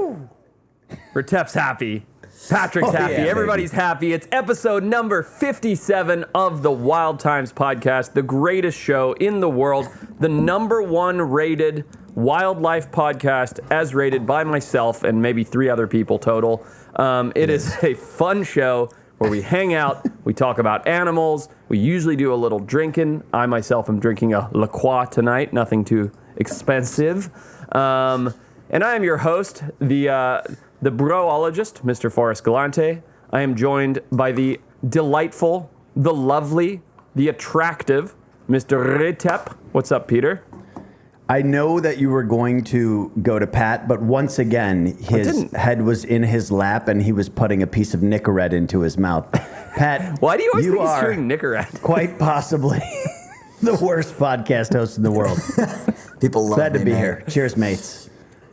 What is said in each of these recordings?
Woo! Retep's happy. Patrick's happy. yeah, Everybody's happy. It's episode number 57 of the Wild Times podcast, the greatest show in the world, the number one rated wildlife podcast as rated by myself and maybe 3 other people total. It is a fun show where we hang out, we talk about animals, we usually do a little drinking. I myself am drinking a La Croix tonight, nothing too expensive. And I am your host, the broologist, Mr. Forrest Galante. I am joined by the delightful, the lovely, the attractive, Mr. Retep. What's up, Peter? I know that you were going to go to Pat, but once again, his head was in his lap and he was putting a piece of Nicorette into his mouth. Pat, why do you always think he's chewing Nicorette? Quite possibly the worst podcast host in the world. People love Glad me, to be man. here. Cheers, mates.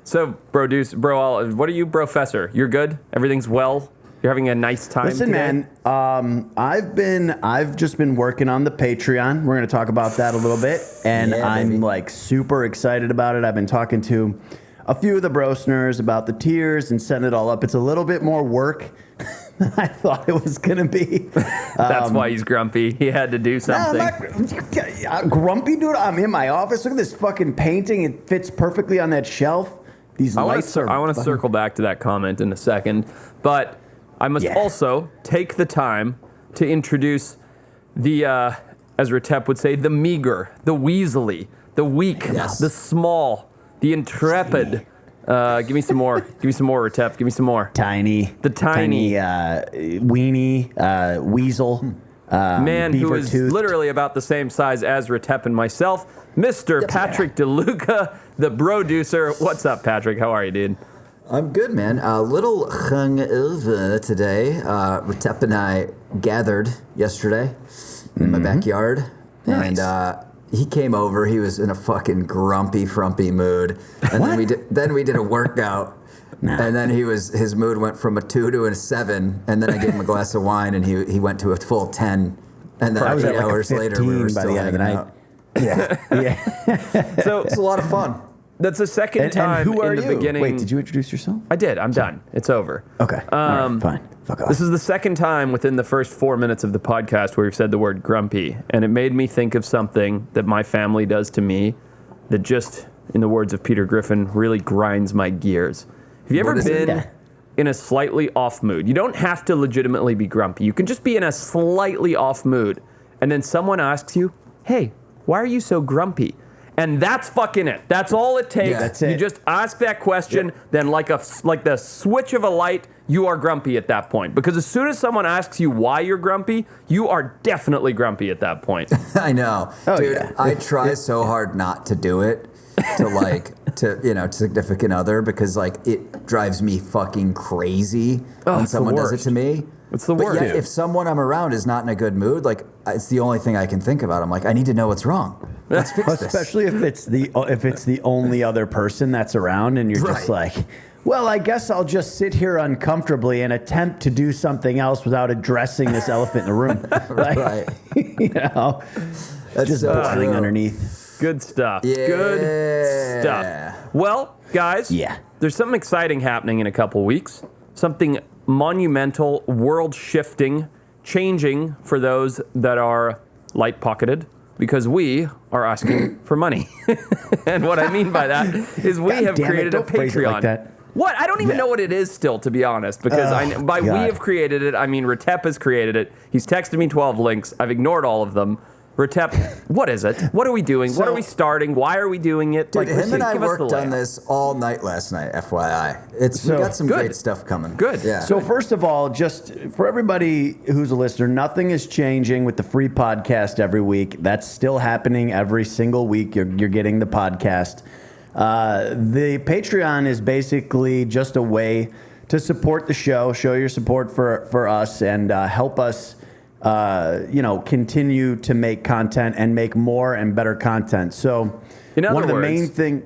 So, what are you, Professor? You're good? Everything's well? You're having a nice time Listen, today? man, I've just been working on the Patreon. We're going to talk about that a little bit, and Yeah, I'm baby. like super excited about it. I've been talking to a few of the brosners about the tiers and setting it all up. It's a little bit more work than I thought it was going to be. That's why he's grumpy. He had to do something. I'm grumpy, dude. I'm in my office. Look at this fucking painting. It fits perfectly on that shelf. These lights are. I want to circle back to that comment in a second, but I must also take the time to introduce the, as Retep would say, the meager, the weaselly, the weak, the small, the intrepid. Give me some more. Give me some more, Retep. Give me some more. Tiny. The tiny. Weenie, weasel. Man who is beaver-toothed. literally about the same size as Retep and myself, Mr. Patrick DeLuca, the Broducer. What's up, Patrick? How are you, dude? I'm good, man. A little hungover today. Retep and I gathered yesterday in my backyard, and he came over. He was in a fucking grumpy, frumpy mood, and then we did a workout. And then his mood went from a 2 to a 7, and then I gave him a glass of wine, and he went to a full 10. And then I was 8 at like a hours later, we were 15 by still the end of the hanging night. out. Yeah, So it's a lot of fun. that's the second time and who are in the you? beginning. Wait, did you introduce yourself? I did. I'm done. It's over. Okay. All right, fine. Fuck off. This is the second time within the first 4 minutes of the podcast where we've said the word grumpy, and it made me think of something that my family does to me that just, in the words of Peter Griffin, really grinds my gears. Have you ever What is it? been in a slightly off mood? You don't have to legitimately be grumpy. You can just be in a slightly off mood, and then someone asks you, hey, why are you so grumpy? And that's fucking it. That's all it takes. Yeah, that's You it. just ask that question, then like the switch of a light, you are grumpy at that point. Because as soon as someone asks you why you're grumpy, you are definitely grumpy at that point. I know, Oh, dude. yeah. I try so hard not to do it to significant other, because like it drives me fucking crazy when it's the someone does it worst. to me. It's the But worst. yet, if someone I'm around is not in a good mood, like it's the only thing I can think about. I'm like, I need to know what's wrong. Let's fix this. Especially if it's the only other person that's around, and you're just Right. like, well, I guess I'll just sit here uncomfortably and attempt to do something else without addressing this elephant in the room. Like, Right. You know, That's just so boiling true. underneath. Good stuff. Yeah. Good stuff. Well, guys, Yeah. there's something exciting happening in a couple weeks. Something monumental, world-shifting, changing for those that are light-pocketed, because we are asking for money. And what I mean by that is we God have damn it, created a don't phrase it Patreon. like that. What? I don't even know what it is still, to be honest, because by we God. have created it, I mean Retep has created it. He's texted me 12 links. I've ignored all of them. Retep, what is it? What are we doing? what are we starting? Why are we doing it? Dude, him and I give us the worked on layout. this all night last night, FYI. We got some good. great stuff coming. Good. Yeah. So first of all, just for everybody who's a listener, nothing is changing with the free podcast every week. That's still happening every single week. You're getting the podcast. The Patreon is basically just a way to support the show your support for us, and help us, continue to make content and make more and better content. So In other one of the words, main thing.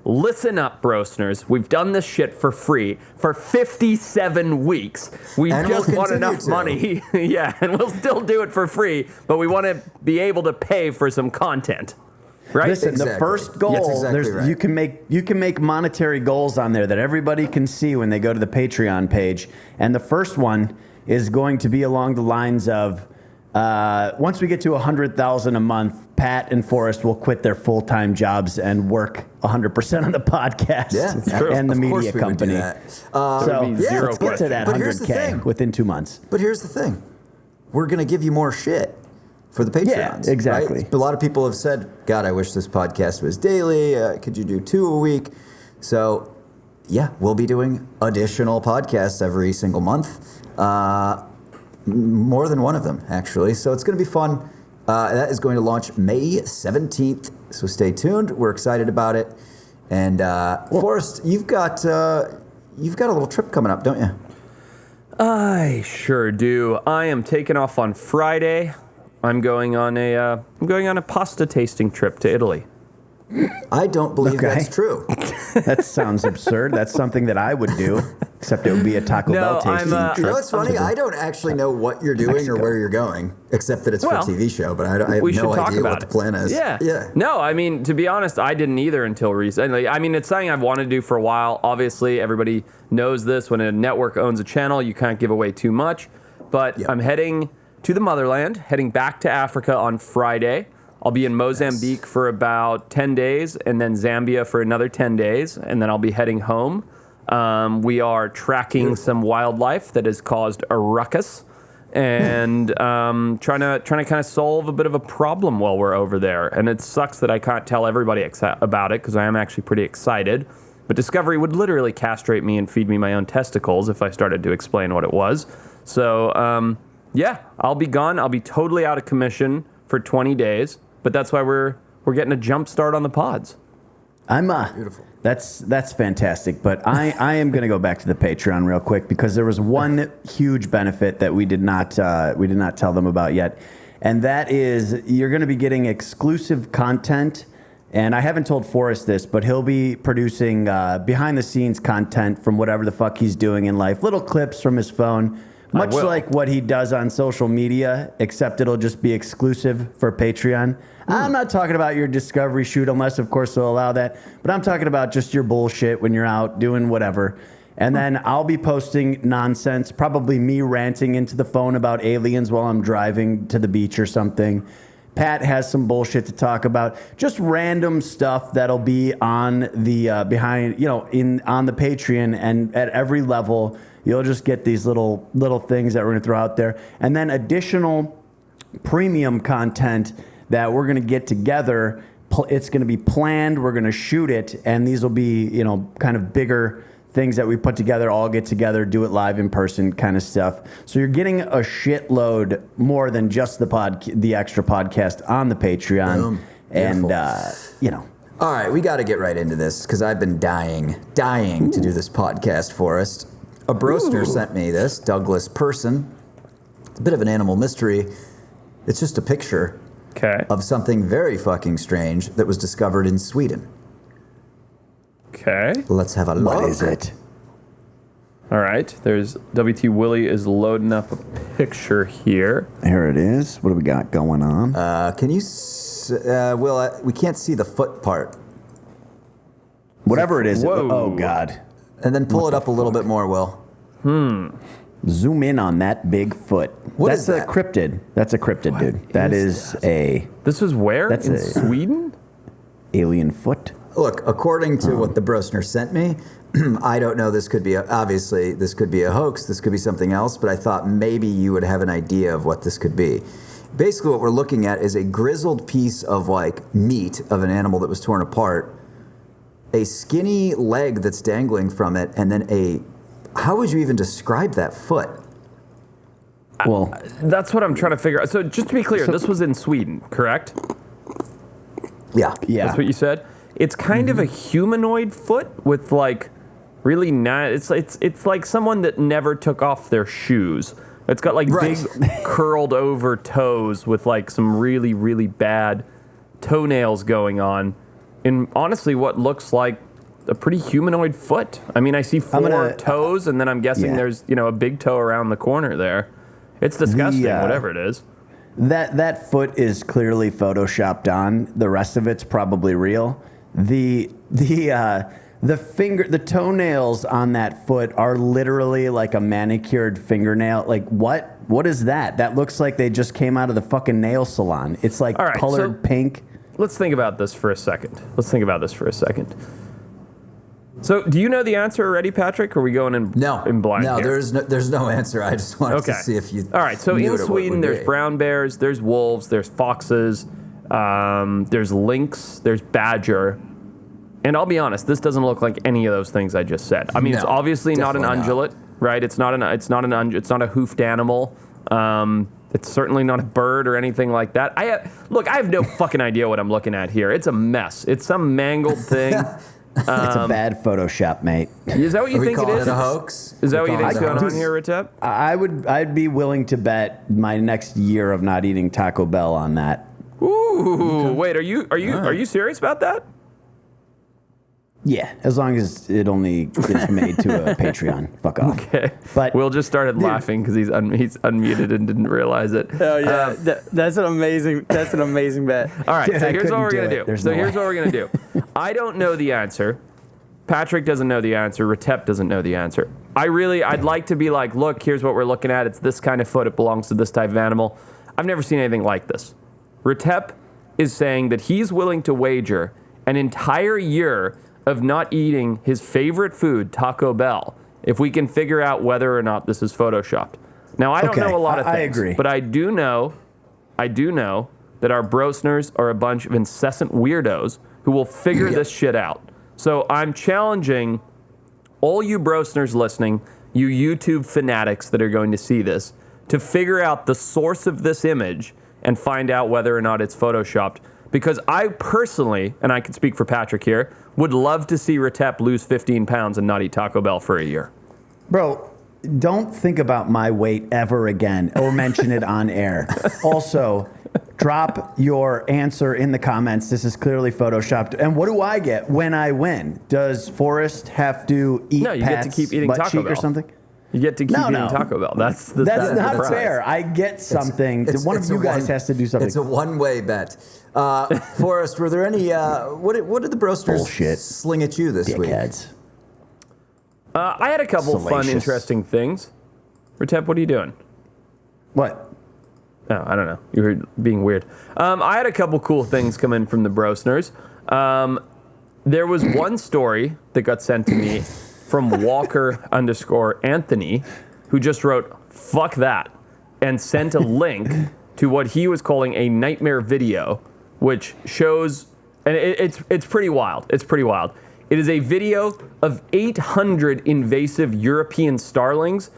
listen up, brosners. We've done this shit for free for 57 weeks. We And just we'll want continue enough to. money. Yeah, and we'll still do it for free, but we want to be able to pay for some content. right? Listen, the Exactly. first goal, That's exactly right. you can make monetary goals on there that everybody can see when they go to the Patreon page. And the first one is going to be along the lines of once we get to 100,000 a month, Pat and Forrest will quit their full-time jobs and work 100% on the podcast and the Of course media we would do company. that. So yeah, let's get to that But here's the 100K thing. within 2 months. But here's the thing. We're going to give you more shit for the Patreons. Yeah, exactly. Right? A lot of people have said, God, I wish this podcast was daily. Could you do 2 a week? So, yeah, we'll be doing additional podcasts every single month. More than one of them, actually. So it's going to be fun. That is going to launch May 17th. So stay tuned. We're excited about it. And Forrest, you've got a little trip coming up, don't you? I sure do. I am taking off on Friday. I'm going on a pasta tasting trip to Italy. I don't believe Okay. that's true. That sounds absurd. That's something that I would do, except it would be a Taco No, Bell tasting I'm, trip. You know what's funny? I don't actually know what you're doing Mexico. or where you're going, except that it's Well, for a TV show, but I have we should no talk idea about what the it. plan is. Yeah. No, I mean, to be honest, I didn't either until recently. I mean, it's something I've wanted to do for a while. Obviously, everybody knows this. When a network owns a channel, you can't give away too much. But Yep. I'm heading to the motherland, heading back to Africa on Friday. I'll be in Mozambique for about 10 days, and then Zambia for another 10 days, and then I'll be heading home. We are tracking some wildlife that has caused a ruckus, and trying to kind of solve a bit of a problem while we're over there. And it sucks that I can't tell everybody about it because I am actually pretty excited. But Discovery would literally castrate me and feed me my own testicles if I started to explain what it was. So yeah, I'll be gone. I'll be totally out of commission for 20 days. But that's why we're getting a jump start on the pods. I'm Beautiful. That's fantastic. But I am going to go back to the Patreon real quick because there was one huge benefit that we did not tell them about yet, and that is you're going to be getting exclusive content. And I haven't told Forrest this, but he'll be producing behind the scenes content from whatever the fuck he's doing in life, little clips from his phone. Much will. like what he does on social media, except it'll just be exclusive for Patreon. I'm not talking about your Discovery shoot, unless, of course, they'll allow that. But I'm talking about just your bullshit when you're out doing whatever. And then I'll be posting nonsense, probably me ranting into the phone about aliens while I'm driving to the beach or something. Pat has some bullshit to talk about. Just random stuff that'll be on the on the Patreon, and at every level. You'll just get these little things that we're going to throw out there. And then additional premium content that we're going to get together. It's going to be planned. We're going to shoot it. And these will be, kind of bigger things that we put together, all get together, do it live in person kind of stuff. So you're getting a shitload more than just the extra podcast on the Patreon. Boom. And, Beautiful. All right, we got to get right into this because I've been dying to do this podcast, Forrest. A broster sent me this, Douglas Person. It's a bit of an animal mystery. It's just a picture of something very fucking strange that was discovered in Sweden. Okay. Let's have a look. what is it? All right. There's WT Willie is loading up a picture here. Here it is. What do we got going on? Can you... Will, we can't see the foot part. Whatever it is. Whoa. Oh, God. And then pull it up a little bit more, Will. Zoom in on that big foot. What That's is that? a cryptid. That's a cryptid, dude. That is a This is where? That's in a- Sweden? alien foot. Look, according to what the Brosner sent me, I don't know. This could be obviously this could be a hoax. This could be something else. But I thought maybe you would have an idea of what this could be. Basically, what we're looking at is a grizzled piece of meat of an animal that was torn apart, a skinny leg that's dangling from it, and then how would you even describe that foot? Well, That's what I'm trying to figure out. So just to be clear, this was in Sweden, correct? Yeah. yeah. That's what you said? It's kind of a humanoid foot with really nice. It's like someone that never took off their shoes. It's got Right. big curled over toes with some really, really bad toenails going on. And honestly, what looks like a pretty humanoid foot. I mean, I see four toes, and then I'm guessing yeah. there's, a big toe around the corner there. It's disgusting, The, whatever it is. That foot is clearly photoshopped on. The rest of it's probably real. The toenails on that foot are literally like a manicured fingernail. Like what? What is that? That looks like they just came out of the fucking nail salon. It's like All right, colored pink. Let's think about this for a second. So, do you know the answer already, Patrick? Or are we going in blind? No, here? there's no answer. I just wanted to see if you. All right. So knew in what it Sweden, would there's be. brown bears, there's wolves, there's foxes, there's lynx, there's badger, and I'll be honest, this doesn't look like any of those things I just said. I mean, it's No, obviously not an definitely ungulate, right? It's not a hoofed animal. It's certainly not a bird or anything like that. I have no fucking idea what I'm looking at here. It's a mess. It's some mangled thing. It's a bad Photoshop, mate. Is that what you think it is? A hoax? Is that what you We're think's calling going it a on hoax? here, Retep? I'd be willing to bet my next year of not eating Taco Bell on that. Ooh, wait, are you serious about that? Yeah, as long as it only is made to a Patreon. Fuck off. Okay. But Will just started laughing because he's unmuted and didn't realize it. Oh yeah, that's an amazing bet. All right, Dude, so I here's what we're couldn't gonna do it. do. There's So no here's way. what we're gonna do. I don't know the answer. Patrick doesn't know the answer. Retep doesn't know the answer. I'd like to be like, look, here's what we're looking at. It's this kind of foot. It belongs to this type of animal. I've never seen anything like this. Retep is saying that he's willing to wager an entire year of not eating his favorite food, Taco Bell, if we can figure out whether or not this is photoshopped. Now, I don't Okay, know a lot of things. I agree. But I do know that our brosners are a bunch of incessant weirdos who will figure this shit out. So I'm challenging all you brosners listening, you YouTube fanatics that are going to see this, to figure out the source of this image and find out whether or not it's photoshopped. Because I personally, and I can speak for Patrick here, would love to see Retep lose 15 pounds and not eat Taco Bell for a year. Bro, don't think about my weight ever again or mention it on air. Also, drop your answer in the comments. This is clearly photoshopped. And what do I get when I win? Does Forrest have to eat No, you get to Pat's keep eating butt Taco cheek or Bell. something? You get to keep eating Taco Bell. That's the not prize. fair. I get something. One of you guys has to do something. It's a one-way bet. Forrest, were there any? What did the Brosters Bullshit. sling at you this week? Dickheads. I had a couple fun, Salacious. interesting things. Retep, what are you doing? What? Oh, I don't know. You were being weird. I had a couple cool things come in from the Brosners. There was one story that got sent to me from Walker_Anthony, who just wrote, fuck that, and sent a link to what he was calling a nightmare video, which shows, and it's pretty wild. It's pretty wild. It is a video of 800 invasive European starlings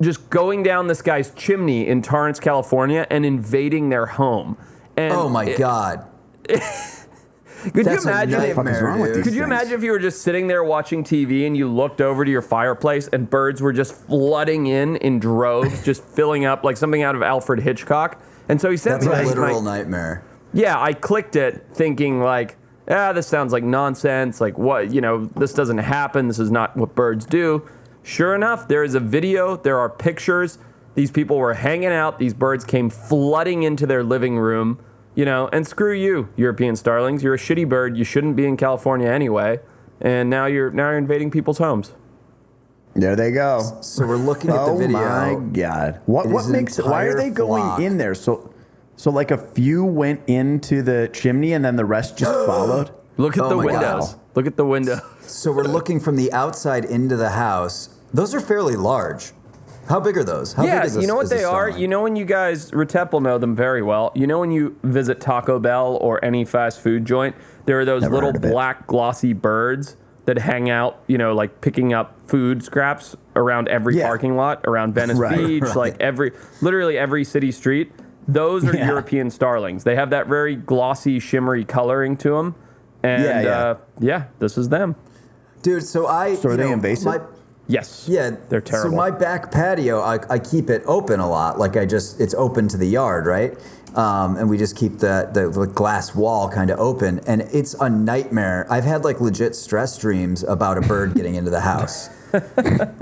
just going down this guy's chimney in Torrance, California, and invading their home. And Oh my God! Could That's you a imagine? nightmare, What the fuck is wrong with dude. these Could you things? imagine if you were just sitting there watching TV and you looked over to your fireplace and birds were just flooding in droves, just filling up like something out of Alfred Hitchcock? And so he sent That's me a this, literal like, nightmare. yeah, I clicked it thinking like, this sounds like nonsense. Like what, this doesn't happen. This is not what birds do. Sure enough, there is a video. There are pictures. These people were hanging out. These birds came flooding into their living room. And screw you, European starlings. You're a shitty bird. You shouldn't be in California anyway. And now you're invading people's homes. There they go. So we're looking at the video. Oh my God! What is an makes? Why are they entire flock. going in there? So like a few went into the chimney and then the rest just followed. Look at Oh the my windows. God. Look at the window. So we're looking from the outside into the house. Those are fairly large. How big are those? How Yeah, big is you know what is a they are? starling? When you guys, Retep will know them very well. When you visit Taco Bell or any fast food joint, there are those Never little heard of it. black glossy birds that hang out, like picking up food scraps around every Yeah. parking lot, around Venice Right, Beach, right. like literally every city street. Those are Yeah. European starlings. They have that very glossy, shimmery coloring to them. And Yeah. this is them. Dude, so So are they invasive? Yes. Yeah, They're terrible. So my back patio, I keep it open a lot. Like it's open to the yard, right? And we just keep the glass wall kind of open, and it's a nightmare. I've had like legit stress dreams about a bird getting into the house.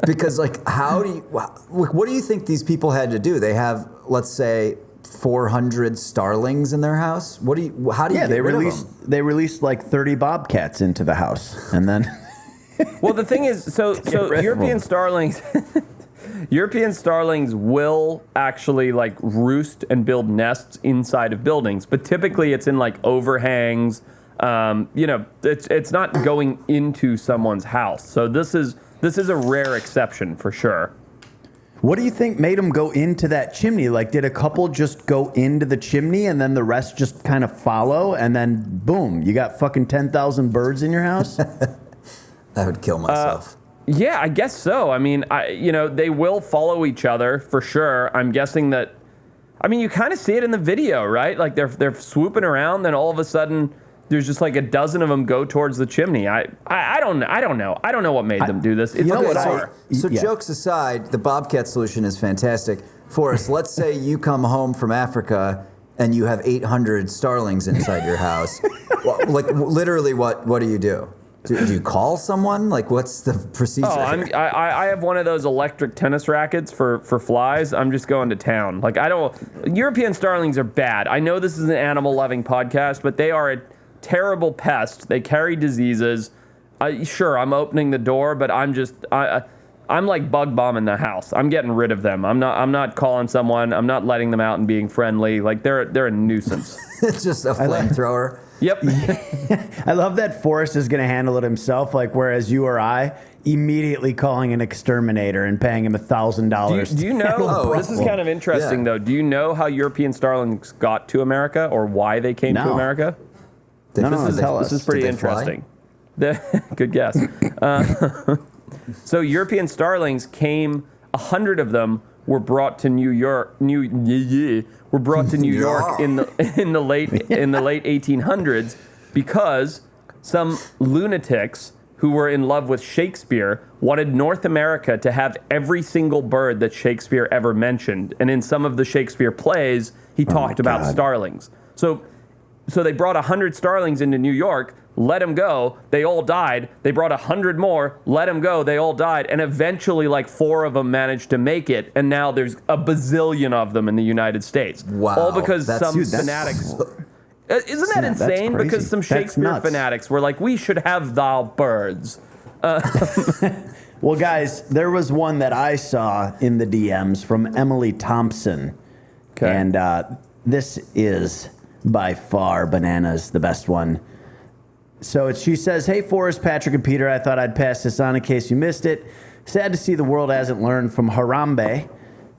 Because what do you think these people had to do? They have, let's say, 400 starlings in their house? How do you get rid of them? They released like 30 bobcats into the house, and then Well, the thing is, so rid of European them. starlings, European starlings will actually like roost and build nests inside of buildings, but typically it's in like overhangs. It's not going into someone's house. So this is a rare exception for sure. what do you think made them go into that chimney? Like, did a couple just go into the chimney and then the rest just kind of follow, and then boom, you got fucking 10,000 birds in your house? I would kill myself. Yeah, I guess so. I mean, they will follow each other for sure. I'm guessing that. I mean, you kind of see it in the video, right? Like they're swooping around, then all of a sudden there's just like a dozen of them go towards the chimney. I don't know. I don't know what made them do this. It's know what bizarre. So Yeah. jokes aside, the bobcat solution is fantastic. Forrest, let's say you come home from Africa and you have 800 starlings inside your house. Like literally, what do you do? Do you call someone? Like, what's the procedure? I have one of those electric tennis rackets for flies. I'm just going to town. Like, European starlings are bad. I know this is an animal-loving podcast, but they are a terrible pest. They carry diseases. Sure, I'm opening the door, but I'm like bug bombing the house. I'm getting rid of them. I'm not calling someone. I'm not letting them out and being friendly. Like, they're a nuisance. It's just a flamethrower. Yep. I love that Forrest is going to handle it himself, like whereas you or I immediately calling an exterminator and paying him $1,000. Do you know? This is kind of interesting, Yeah. though. Do you know how European starlings got to America or why they came to No. America? Tell us. This is pretty Did they fly? interesting. Good guess. So European starlings came. 100 of them were brought to New York. Were brought to New York in the late 1800s because some lunatics who were in love with Shakespeare wanted North America to have every single bird that Shakespeare ever mentioned. And in some of the Shakespeare plays, he talked about God. starlings. So they brought 100 starlings into New York, let them go, they all died. They brought 100 more, let them go, they all died. And eventually, like 4 of them managed to make it. And now there's a bazillion of them in the United States. Wow. All because That's- some dude, that's- fanatics. Isn't that That's insane? crazy. Because some That's Shakespeare nuts. fanatics were like, we should have thou birds. Well, guys, there was one that I saw in the DMs from Emily Thompson. Okay. And this is by far bananas, the best one. So she says, "Hey, Forrest, Patrick, and Peter, I thought I'd pass this on in case you missed it. Sad to see the world hasn't learned from Harambe.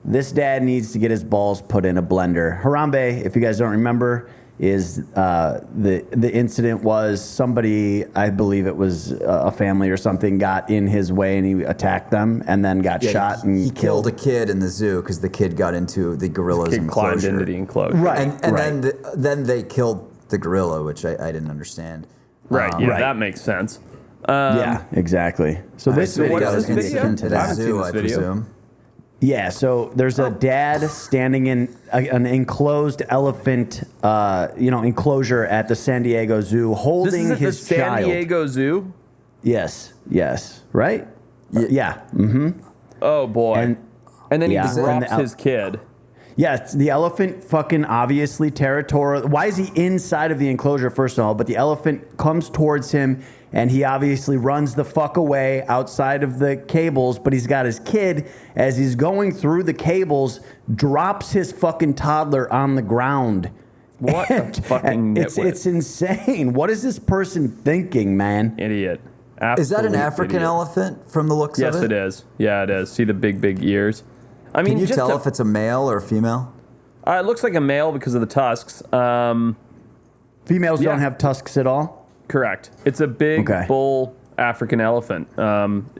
This dad needs to get his balls put in a blender." Harambe, if you guys don't remember, is the incident was somebody, I believe it was a family or something, got in his way and he attacked them and then got shot and he killed a kid in the zoo because the kid got into the gorilla's Kid climbed enclosure. into the enclosure. Right. And then they killed the gorilla, which I didn't understand. Right, yeah, Right. that makes sense. Yeah, exactly. So this So what got is this video? into I the haven't seen zoo, this I video. presume. Yeah, so there's a dad standing in an enclosed elephant, enclosure at the San Diego Zoo, This holding is at the his San child. Diego Zoo? Yes, right? Yeah. Oh, boy. And then he Yeah, and drops the his kid. Yeah, it's the elephant fucking obviously territorial. Why is he inside of the enclosure, first of all? But the elephant comes towards him, and he obviously runs the fuck away outside of the cables, but he's got his kid, as he's going through the cables, drops his fucking toddler on the ground. What a fucking It's nitwit. insane. What is this person thinking, man? Idiot. Is that an Absolute African idiot. elephant from the looks Yes, of it? it is. Yeah, it is. See the big ears? I mean, Can you just tell if it's a male or a female? it looks like a male because of the tusks. Females Yeah. don't have tusks at all? Correct. It's a big Okay. bull African elephant.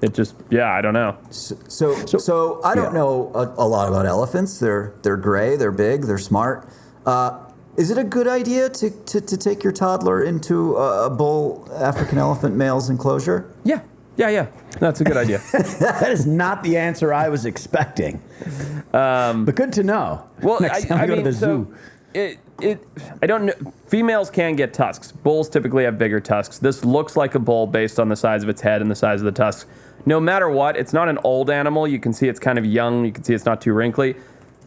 It just, I don't know. So I don't know a lot about elephants. They're gray, they're big, they're smart. Is it a good idea to take your toddler into a bull African elephant male's enclosure? Yeah. That's a good idea. That is not the answer I was expecting. But good to know. Well, Next time I go to the zoo. I don't know. Females can get tusks. Bulls typically have bigger tusks. This looks like a bull based on the size of its head and the size of the tusks. No matter what, it's not an old animal. You can see it's kind of young. You can see it's not too wrinkly.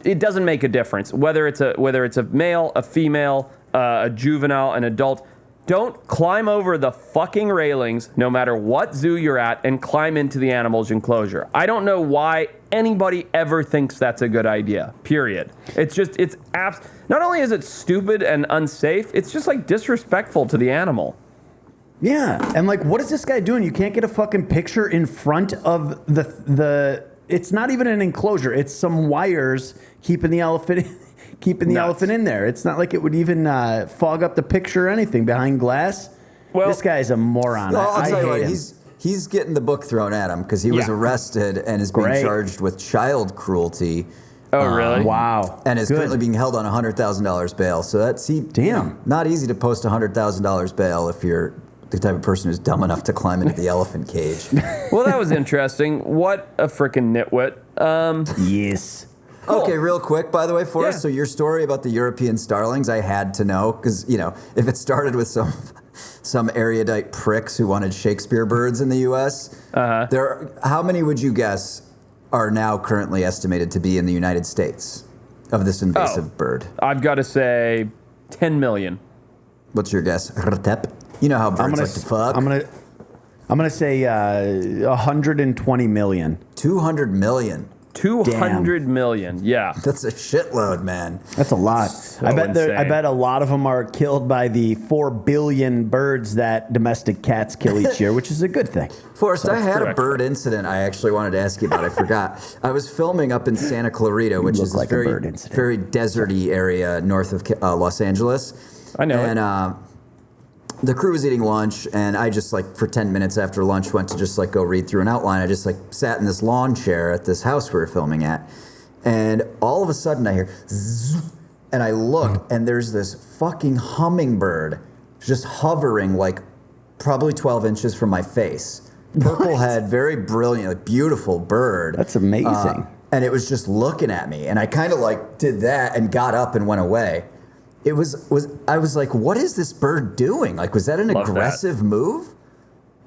it doesn't make a difference whether it's a male, a female, a juvenile, an adult. Don't climb over the fucking railings, no matter what zoo you're at, and climb into the animal's enclosure. I don't know why anybody ever thinks that's a good idea, period. Not only is it stupid and unsafe, it's just like disrespectful to the animal. Yeah, and like, what is this guy doing? You can't get a fucking picture in front of the it's not even an enclosure. It's some wires keeping the elephant in there. It's not like it would even fog up the picture or anything behind glass. Well, this guy's a moron. Well, I'll tell you what, him. he's getting the book thrown at him because he was arrested and is being charged with child cruelty. Oh, really? Wow. And is currently being held on $100,000 bail. So damn, not easy to post $100,000 bail if you're the type of person who's dumb enough to climb into the elephant cage. Well, that was interesting. What a freaking nitwit. Yes. Cool. Okay, real quick, by the way, for us. So your story about the European starlings, I had to know because if it started with some erudite pricks who wanted Shakespeare birds in the U.S., how many would you guess are now currently estimated to be in the United States of this invasive bird? I've got to say 10 million. What's your guess? Rtep? You know how birds like to fuck. I'm gonna say 120 million. 200 million. 200 million. Yeah. That's a shitload, man. That's a lot. So I bet insane. I bet a lot of them are killed by the 4 billion birds that domestic cats kill each year, which is a good thing. Forrest, I had a bird incident I actually wanted to ask you about. I forgot. I was filming up in Santa Clarita, which is like a very deserty area north of Los Angeles. I know. And the crew was eating lunch, and I just for 10 minutes after lunch went to just go read through an outline. I just sat in this lawn chair at this house we were filming at, and all of a sudden I hear zzz, and I look, and there's this fucking hummingbird just hovering probably 12 inches from my face. Purple head, very brilliant, beautiful bird. That's amazing. And it was just looking at me, and I kind of did that and got up and went away. I was like, what is this bird doing? Was that an aggressive move?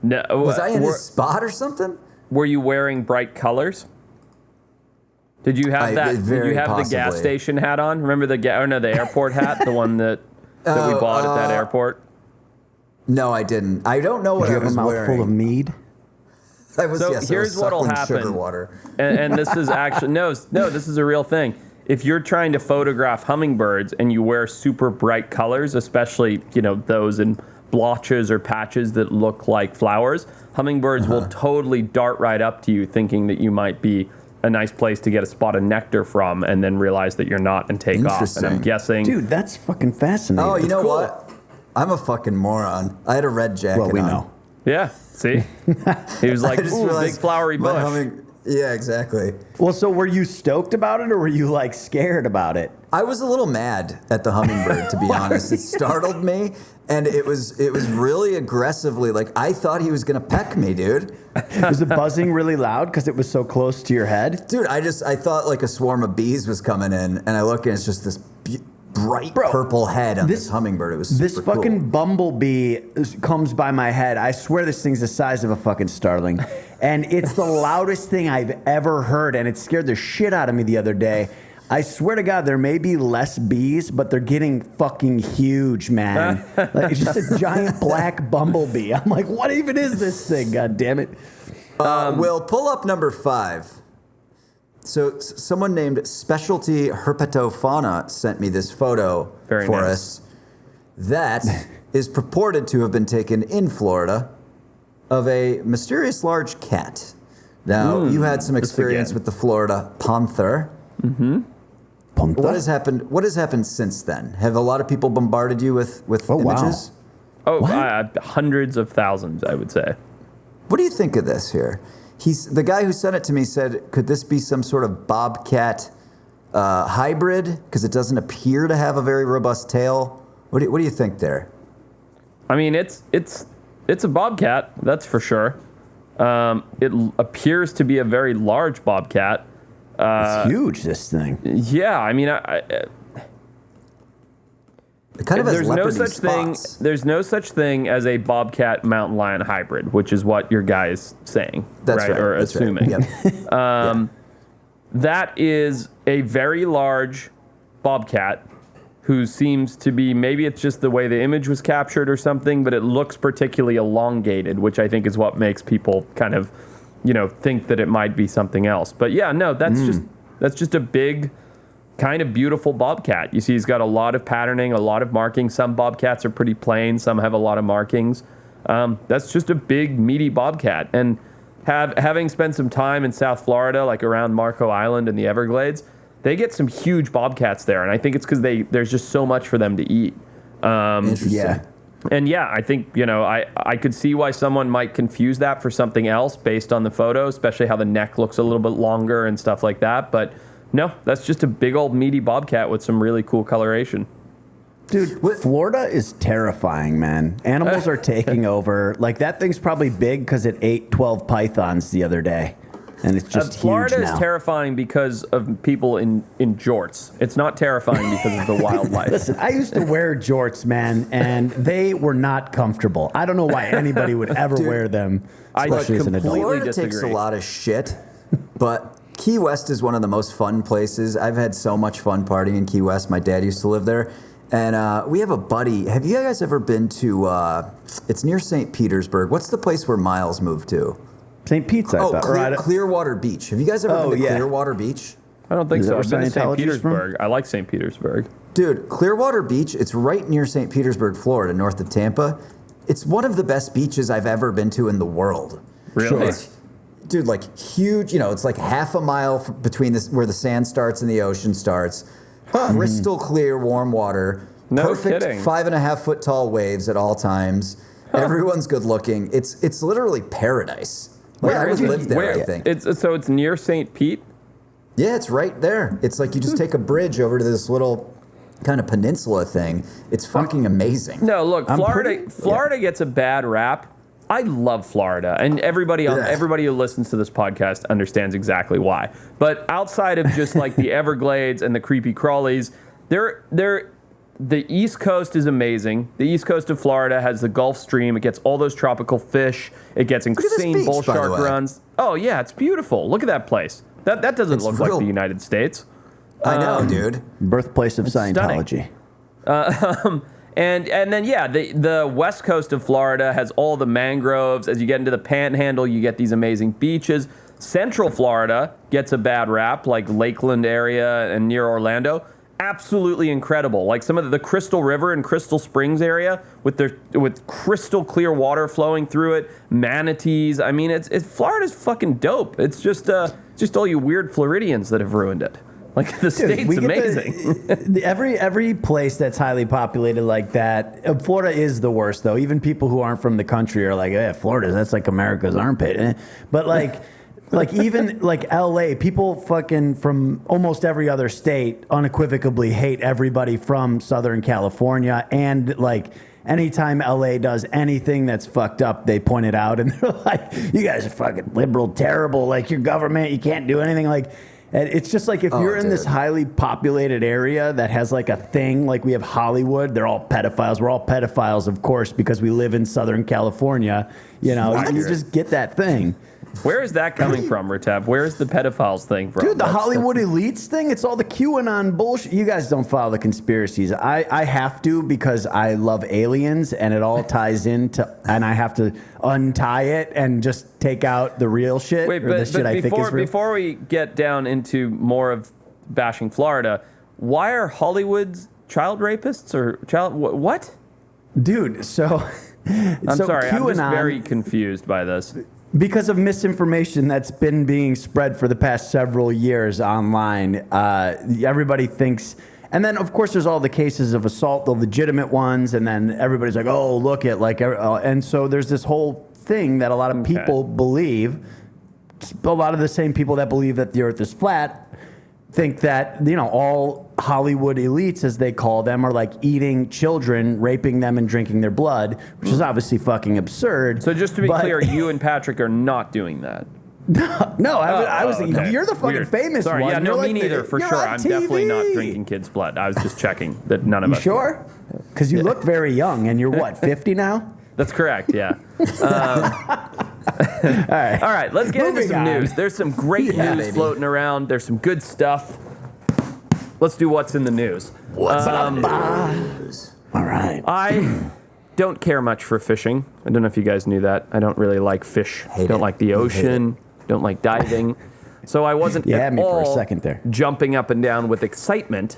No. Was I in his spot or something? Were you wearing bright colors? Did you have that? Did you have the gas station hat on? Remember the airport hat, the one that we bought at that airport? No, I didn't. I don't know what I was wearing. Did you have a mouthful of mead? Here's what'll happen. Sugar water. and this is actually this is a real thing. If you're trying to photograph hummingbirds and you wear super bright colors, especially, those in blotches or patches that look like flowers, hummingbirds will totally dart right up to you thinking that you might be a nice place to get a spot of nectar from and then realize that you're not and take off. And I'm guessing... Dude, that's fucking fascinating. Oh, you know what? I'm a fucking moron. I had a red jacket on. Well, we know. Yeah, see? He was like, ooh, big flowery bush. Yeah, exactly. Well, so were you stoked about it or were you scared about it? I was a little mad at the hummingbird, to be honest. It startled me, and it was really aggressively I thought he was gonna peck me, dude. Was the buzzing really loud because it was so close to your head? Dude, I thought a swarm of bees was coming in, and I look and it's just this bright purple head on this hummingbird. It was super this fucking cool. bumblebee comes by my head. I swear this thing's the size of a fucking starling. And it's the loudest thing I've ever heard, and it scared the shit out of me the other day. I swear to God, there may be less bees, but they're getting fucking huge, man. It's just a giant black bumblebee. I'm like, what even is this thing? God damn it. Will, pull up number 5. So someone named Specialty Herpetofauna sent me this photo for us. That is purported to have been taken in Florida of a mysterious large cat. Now, you had some experience with the Florida panther. Mm-hmm. What has happened? What has happened since then? Have a lot of people bombarded you with images? Wow. Hundreds of thousands, I would say. What do you think of this here? The guy who sent it to me said, could this be some sort of bobcat hybrid? Because it doesn't appear to have a very robust tail. What do you think there? I mean, it's a bobcat, that's for sure. It appears to be a very large bobcat. It's huge, this thing. Yeah, I mean, it kind of has leopardy spots. There's no such thing as a bobcat mountain lion hybrid, which is what your guy is saying. That's right. Or That's assuming. Right. Yep. that is a very large bobcat who seems to be, maybe it's just the way the image was captured or something, but it looks particularly elongated, which I think is what makes people kind of, think that it might be something else. But yeah, no, that's just a big, kind of beautiful bobcat. You see he's got a lot of patterning, a lot of markings. Some bobcats are pretty plain, some have a lot of markings. That's just a big, meaty bobcat. And having spent some time in South Florida, like around Marco Island and the Everglades, they get some huge bobcats there, and I think it's because there's just so much for them to eat. Interesting. Yeah. And yeah, I think, I could see why someone might confuse that for something else based on the photo, especially how the neck looks a little bit longer and stuff like that. But no, that's just a big old meaty bobcat with some really cool coloration. Dude, Florida is terrifying, man. Animals are taking over. Like, that thing's probably big because it ate 12 pythons the other day. And it's just Florida huge is now. terrifying because of people in jorts. It's not terrifying because of the wildlife. Listen, I used to wear jorts, man, and they were not comfortable. I don't know why anybody would ever wear them, especially as an adult. Florida disagree. takes a lot of shit, but Key West is one of the most fun places. I've had so much fun partying in Key West. My dad used to live there. And we have a buddy. Have you guys ever been to, it's near St. Petersburg. What's the place where Miles moved to? St. Pete's, I thought. Clearwater Beach. Have you guys ever been to Clearwater Beach? I don't think Is that so. where I've been to St. Scientology's from? Petersburg. I like St. Petersburg. Dude, Clearwater Beach, it's right near St. Petersburg, Florida, north of Tampa. It's one of the best beaches I've ever been to in the world. Really? Dude, like huge, it's like half a mile between where the sand starts and the ocean starts. Crystal clear, warm water. No Perfect kidding. 5.5 foot tall waves at all times. Everyone's good looking. It's literally paradise. Like, I would live there, I think. It's near St. Pete? Yeah, it's right there. It's like you just take a bridge over to this little kind of peninsula thing. It's fucking amazing. No, look, Florida gets a bad rap. I love Florida, and everybody who listens to this podcast understands exactly why. But outside of just like the Everglades and the creepy crawlies, the East Coast is amazing. The East Coast of Florida has the Gulf Stream. It gets all those tropical fish. It gets insane bull shark runs. Oh yeah, it's beautiful. Look at that place. That doesn't look like the United States. I know, dude. Birthplace of Scientology. And then the west coast of Florida has all the mangroves. As you get into the Panhandle, you get these amazing beaches. Central Florida gets a bad rap, like Lakeland area and near Orlando. Absolutely incredible. Like some of the Crystal River and Crystal Springs area with crystal clear water flowing through it, manatees. I mean, Florida's fucking dope. It's just all you weird Floridians that have ruined it. Like the state's amazing. Every place that's highly populated like that, Florida is the worst though. Even people who aren't from the country are like, Florida, that's like America's armpit. But like even like LA, people fucking from almost every other state unequivocally hate everybody from Southern California. And like anytime LA does anything that's fucked up, they point it out and they're like, you guys are fucking liberal, terrible. Like your government, you can't do anything. Like, and it's just like if you're in this highly populated area that has like a thing, like we have Hollywood, they're all pedophiles. We're all pedophiles, of course, because we live in Southern California. You just get that thing. Where is that coming from, Retep? Where is the pedophiles thing from? Dude, the Hollywood elites thing, it's all the QAnon bullshit. You guys don't follow the conspiracies. I have to because I love aliens and it all ties into, and I have to untie it and just take out the real shit. Wait, but before we get down into more of bashing Florida, why are Hollywood's child rapists or what? Dude, so... I'm sorry, QAnon, I'm just very confused by this. Because of misinformation that's been being spread for the past several years online, everybody thinks... And then, of course, there's all the cases of assault, the legitimate ones, and then everybody's like, oh, look at... and so there's this whole thing that a lot of people believe. A lot of the same people that believe that the Earth is flat think that, all Hollywood elites, as they call them, are like eating children, raping them, and drinking their blood, which is obviously fucking absurd. So just to be clear, you and Patrick are not doing that. No, I was thinking, you're the fucking famous one. Yeah, no, you're me neither, for sure. I'm definitely not drinking kids' blood. I was just checking that none of us. You sure? Because you look very young, and you're what, 50 now? That's correct, yeah. right. All right, let's get into Moving some on. news. There's some great Yeah, news baby. floating around. There's some good stuff. Let's do what's in the news. All right. I don't care much for fishing. I don't know if you guys knew that. I don't really like fish. Hate Don't it. like the You hate ocean. Don't like diving. So I wasn't You at had me for a all second there. jumping up and down with excitement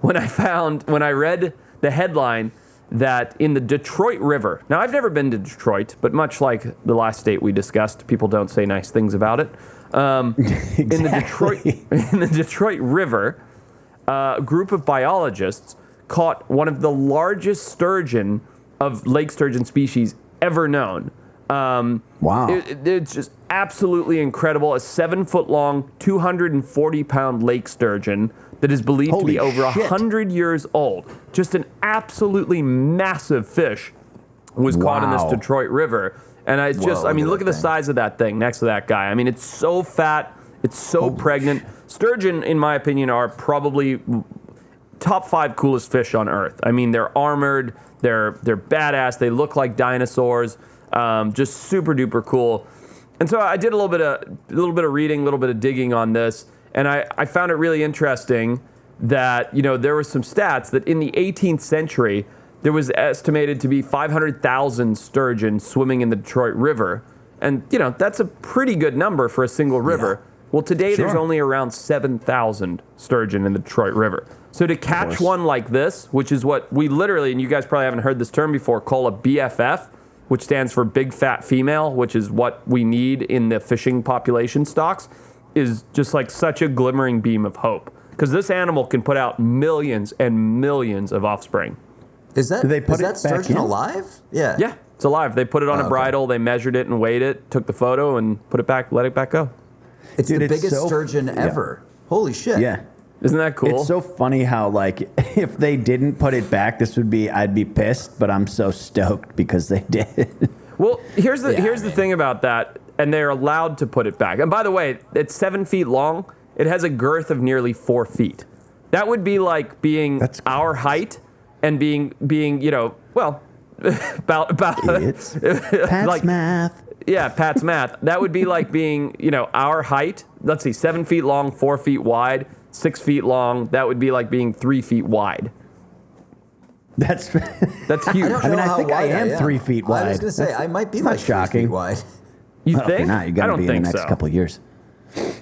when I read the headline that in the Detroit River. Now I've never been to Detroit, but much like the last state we discussed, people don't say nice things about it. In the Detroit River, a group of biologists caught one of the largest sturgeon of lake sturgeon species ever known. Wow. It's just absolutely incredible. A 7-foot-long, 240-pound lake sturgeon that is believed to be Holy over shit. 100 years old. Just an absolutely massive fish was caught in this Wow. Detroit River. And I just, Whoa, I mean, look look at at the that thing. size of that thing next to that guy. I mean, it's so fat. It's so pregnant. Sturgeon, in my opinion, are probably top 5 coolest fish on Earth. I mean, they're armored. They're badass. They look like dinosaurs. Just super duper cool. And so I did a little bit of reading, a little bit of digging on this, and I found it really interesting that, you know, there were some stats that in the 18th century there was estimated to be 500,000 sturgeon swimming in the Detroit River, and you know that's a pretty good number for a single river. Well, today there's Sure. only around 7,000 sturgeon in the Detroit River. So to catch one like this, which is what we literally, and you guys probably haven't heard this term before, call a BFF, which stands for big fat female, which is what we need in the fishing population stocks, is just like such a glimmering beam of hope. Because this animal can put out millions and millions of offspring. Is that, Do they put is it that back sturgeon in? alive? Yeah. Yeah, it's alive. They put it on a okay. bridle, they measured it and weighed it, took the photo and put it back, let it back go. It's Dude, the it's biggest so- sturgeon yeah. ever. Holy shit. Yeah. Isn't that cool? It's so funny how, like, if they didn't put it back, I'd be pissed, but I'm so stoked because they did. Well, here's the Yeah, the thing about that, and they're allowed to put it back. And by the way, it's 7 feet long. It has a girth of nearly 4 feet. That would be like being That's our height and being you know, well, about It's Pat's like, math. yeah, Pat's math. That would be like being, you know, our height. Let's see, 7 feet long, 4 feet wide, 6 feet long. That would be like being 3 feet wide. That's That's huge. I I mean, I how think I wide am 3 feet I was wide. going to say, That's- I might be not like 3 shocking. feet wide. You Well, if think? you're not, you're I gonna don't be in think the next so. couple of years.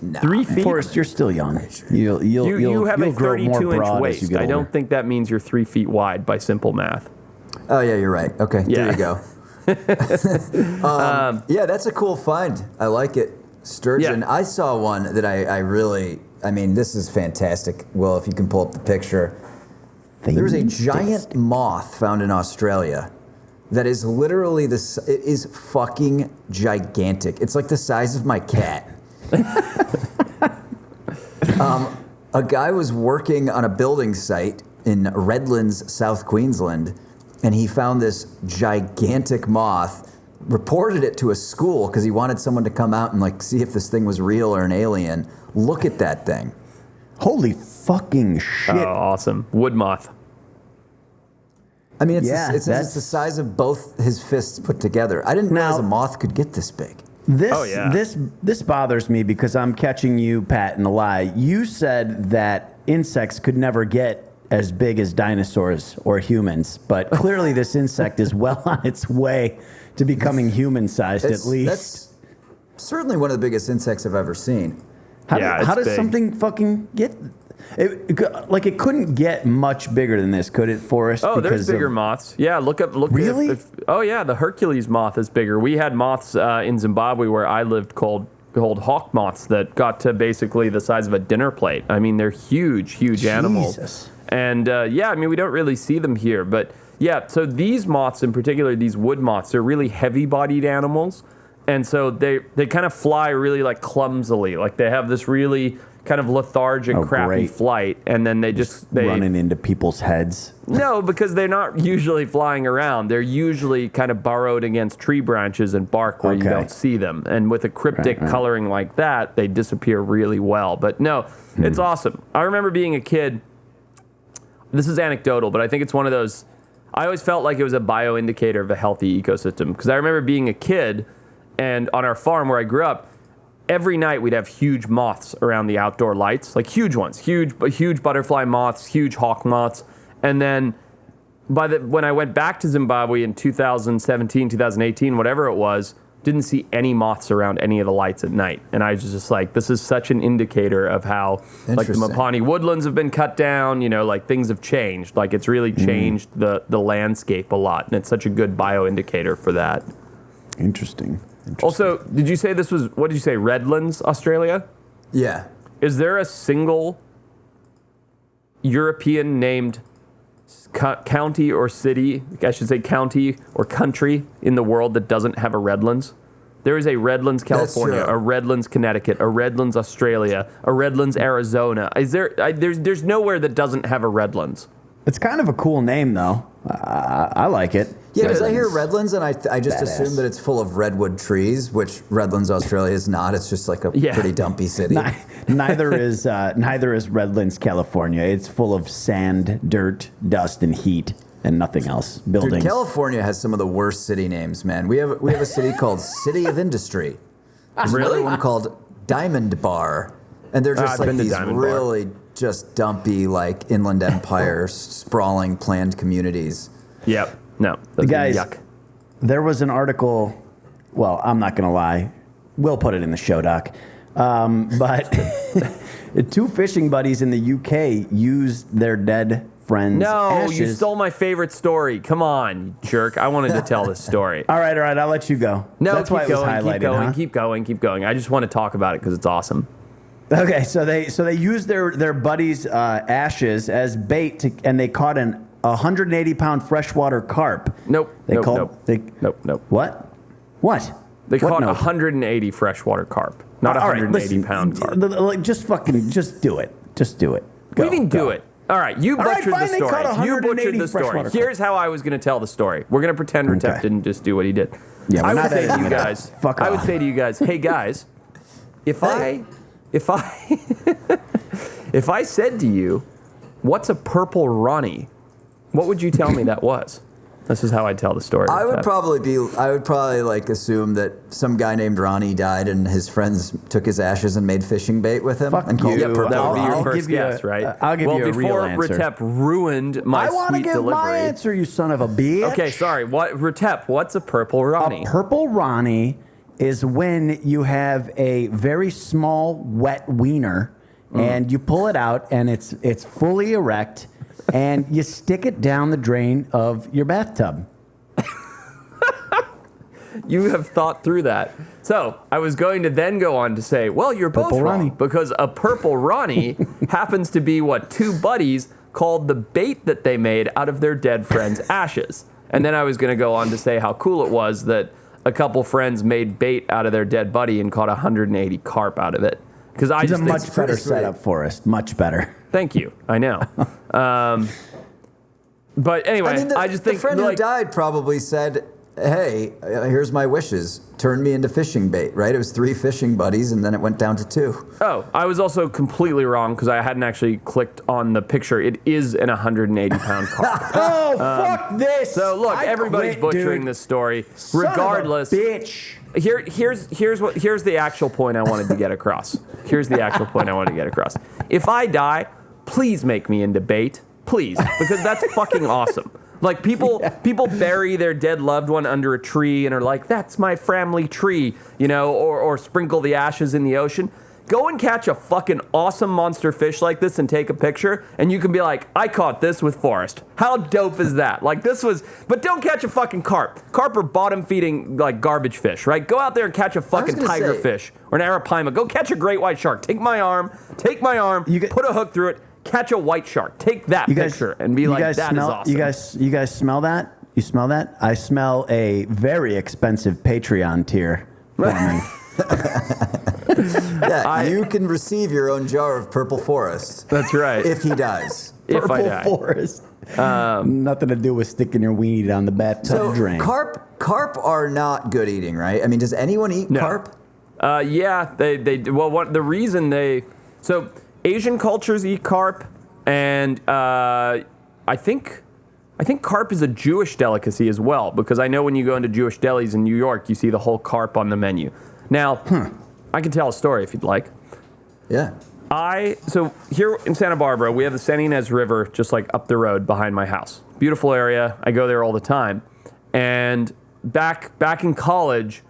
No. 3 feet. Forrest, you're still young. You'll You have a grow more 32-inch broad as you waist. get I don't older. think that means you're 3 feet wide by simple math. Oh, yeah, you're right. Okay, Yeah. there you go. Yeah, that's a cool find. I like it. Sturgeon. Yeah. I saw one that I really, I mean, this is fantastic. Well, if you can pull up the picture. There was a giant moth found in Australia that is literally this. It is fucking gigantic. It's like the size of my cat. A guy was working on a building site in Redlands, South Queensland, and he found this gigantic moth. Reported it to a school because he wanted someone to come out and like see if this thing was real or an alien. Look at that thing. Holy fucking shit! Oh, awesome. Wood moth. I mean, Yeah, it's that's- the size of both his fists put together. I didn't realize a moth could get this big. This Oh, yeah. this bothers me because I'm catching you, Pat, in a lie. You said that insects could never get as big as dinosaurs or humans, but clearly this insect is well on its way to becoming human-sized at least. That's certainly one of the biggest insects I've ever seen. How, Yeah, how it's does big. something fucking get? It couldn't get much bigger than this, could it, Forrest? Oh, there's Because of- bigger moths. Yeah, look. Really? Oh, yeah, the Hercules moth is bigger. We had moths in Zimbabwe where I lived called hawk moths that got to basically the size of a dinner plate. I mean, they're huge animals. Jesus. And yeah, I mean, we don't really see them here, but yeah. So these moths in particular, these wood moths, they're really heavy-bodied animals, and so they kind of fly really like clumsily. Like they have this really kind of lethargic, Oh, crappy great. flight, and then they running into people's heads. no, because they're not usually flying around. They're usually kind of burrowed against tree branches and bark where you Okay. don't see them. And with a cryptic Right. coloring like that, they disappear really well. But no, it's awesome. I remember being a kid. This is anecdotal, but I think it's one of those. I always felt like it was a bioindicator of a healthy ecosystem because I remember being a kid And on our farm where I grew up, every night we'd have huge moths around the outdoor lights, like huge ones, huge butterfly moths, huge hawk moths. And then when I went back to Zimbabwe in 2017, 2018, whatever it was, didn't see any moths around any of the lights at night. And I was just like, this is such an indicator of how like the Mopani woodlands have been cut down, like things have changed. Like it's really changed the landscape a lot. And it's such a good bio-indicator for that. Interesting. Also, did you say this was, what did you say, Redlands, Australia? Yeah. Is there a single European named county or city, I should say county or country in the world that doesn't have a Redlands? There is a Redlands, California, a Redlands, Connecticut, a Redlands, Australia, a Redlands, Arizona. There's nowhere that doesn't have a Redlands. It's kind of a cool name, though. I like it. Yeah, because I hear Redlands, and I just assume that it's full of redwood trees, which Redlands, Australia is not. It's just like a pretty dumpy city. Neither is Redlands, California. It's full of sand, dirt, dust, and heat, and nothing else. Buildings. Dude, California has some of the worst city names, man. We have a city called City of Industry. There's another one called Diamond Bar, and they're just like these really just dumpy, like Inland Empire, sprawling, planned communities. Yep. No. Guys, yuck. There was an article. Well, I'm not going to lie. We'll put it in the show doc. But two fishing buddies in the UK used their dead friends' ashes. You stole my favorite story. Come on, you jerk. I wanted to tell this story. All right. I'll let you go. No, that's why it was highlighted. Keep going. I just want to talk about it because it's awesome. Okay, so they used their buddies' ashes as bait, and they caught an 180-pound freshwater carp. Nope. Nope. What? They caught 180 freshwater carp, not 180-pound carp. Just do it. Just do it. Go, what do you mean do it? All right, you butchered the story. You butchered the story. Here's how I was going to tell the story. We're going to pretend Retep didn't just do what he did. Yeah, I would say to you guys, hey guys, if I said to you, what's a purple Ronnie? What would you tell me that was? This is how I tell the story. I would probably like assume that some guy named Ronnie died and his friends took his ashes and made fishing bait with him. Fuck and called you. it purple. That would be your I'll first give you guess, right? I'll give you a real answer. Before Retep ruined my I want to sweet give delivery. my answer, you son of a bitch. Okay, sorry. Retep, what's a purple Ronnie? A purple Ronnie is when you have a very small, wet wiener, and you pull it out, and it's fully erect, and you stick it down the drain of your bathtub. You have thought through that. So I was going to then go on to say, well, you're both Purple wrong, Ronnie. because a purple Ronnie happens to be what two buddies called the bait that they made out of their dead friend's ashes. And then I was going to go on to say how cool it was that a couple friends made bait out of their dead buddy and caught 180 carp out of it. Because It's a much better setup for us. Much better. Thank you. I know. But anyway, I just think the friend who died probably said, hey, here's my wishes. Turn me into fishing bait, right? It was 3 fishing buddies, and then it went down to 2. Oh, I was also completely wrong because I hadn't actually clicked on the picture. It is an 180-pound carp. Oh, fuck this! So look, everybody's butchering this story. Regardless, son of a bitch. Here's the actual point I wanted to get across. If I die, please make me into bait, please, because that's fucking awesome. Like people bury their dead loved one under a tree and are like, that's my family tree, or sprinkle the ashes in the ocean. Go and catch a fucking awesome monster fish like this and take a picture, and you can be like, I caught this with Forrest. How dope is that? Like but don't catch a fucking carp. Carp are bottom-feeding like garbage fish, right? Go out there and catch a fucking tiger fish or an arapaima. Go catch a great white shark. Take my arm, put a hook through it, catch a white shark. Take that picture and be like, that is awesome. You guys smell that? You smell that? I smell a very expensive Patreon tier forming. You can receive your own jar of Purple Forest. That's right. If he dies. If I die. Purple Forest. Nothing to do with sticking your weenie down the bathtub drain. Carp are not good eating, right? I mean, does anyone eat carp? Yeah, they do. Well, the reason so Asian cultures eat carp, and I think I think carp is a Jewish delicacy as well, because I know when you go into Jewish delis in New York, you see the whole carp on the menu. Now, I can tell a story if you'd like. Yeah. So here in Santa Barbara, we have the San Ynez River just like up the road behind my house. Beautiful area. I go there all the time. And back in college,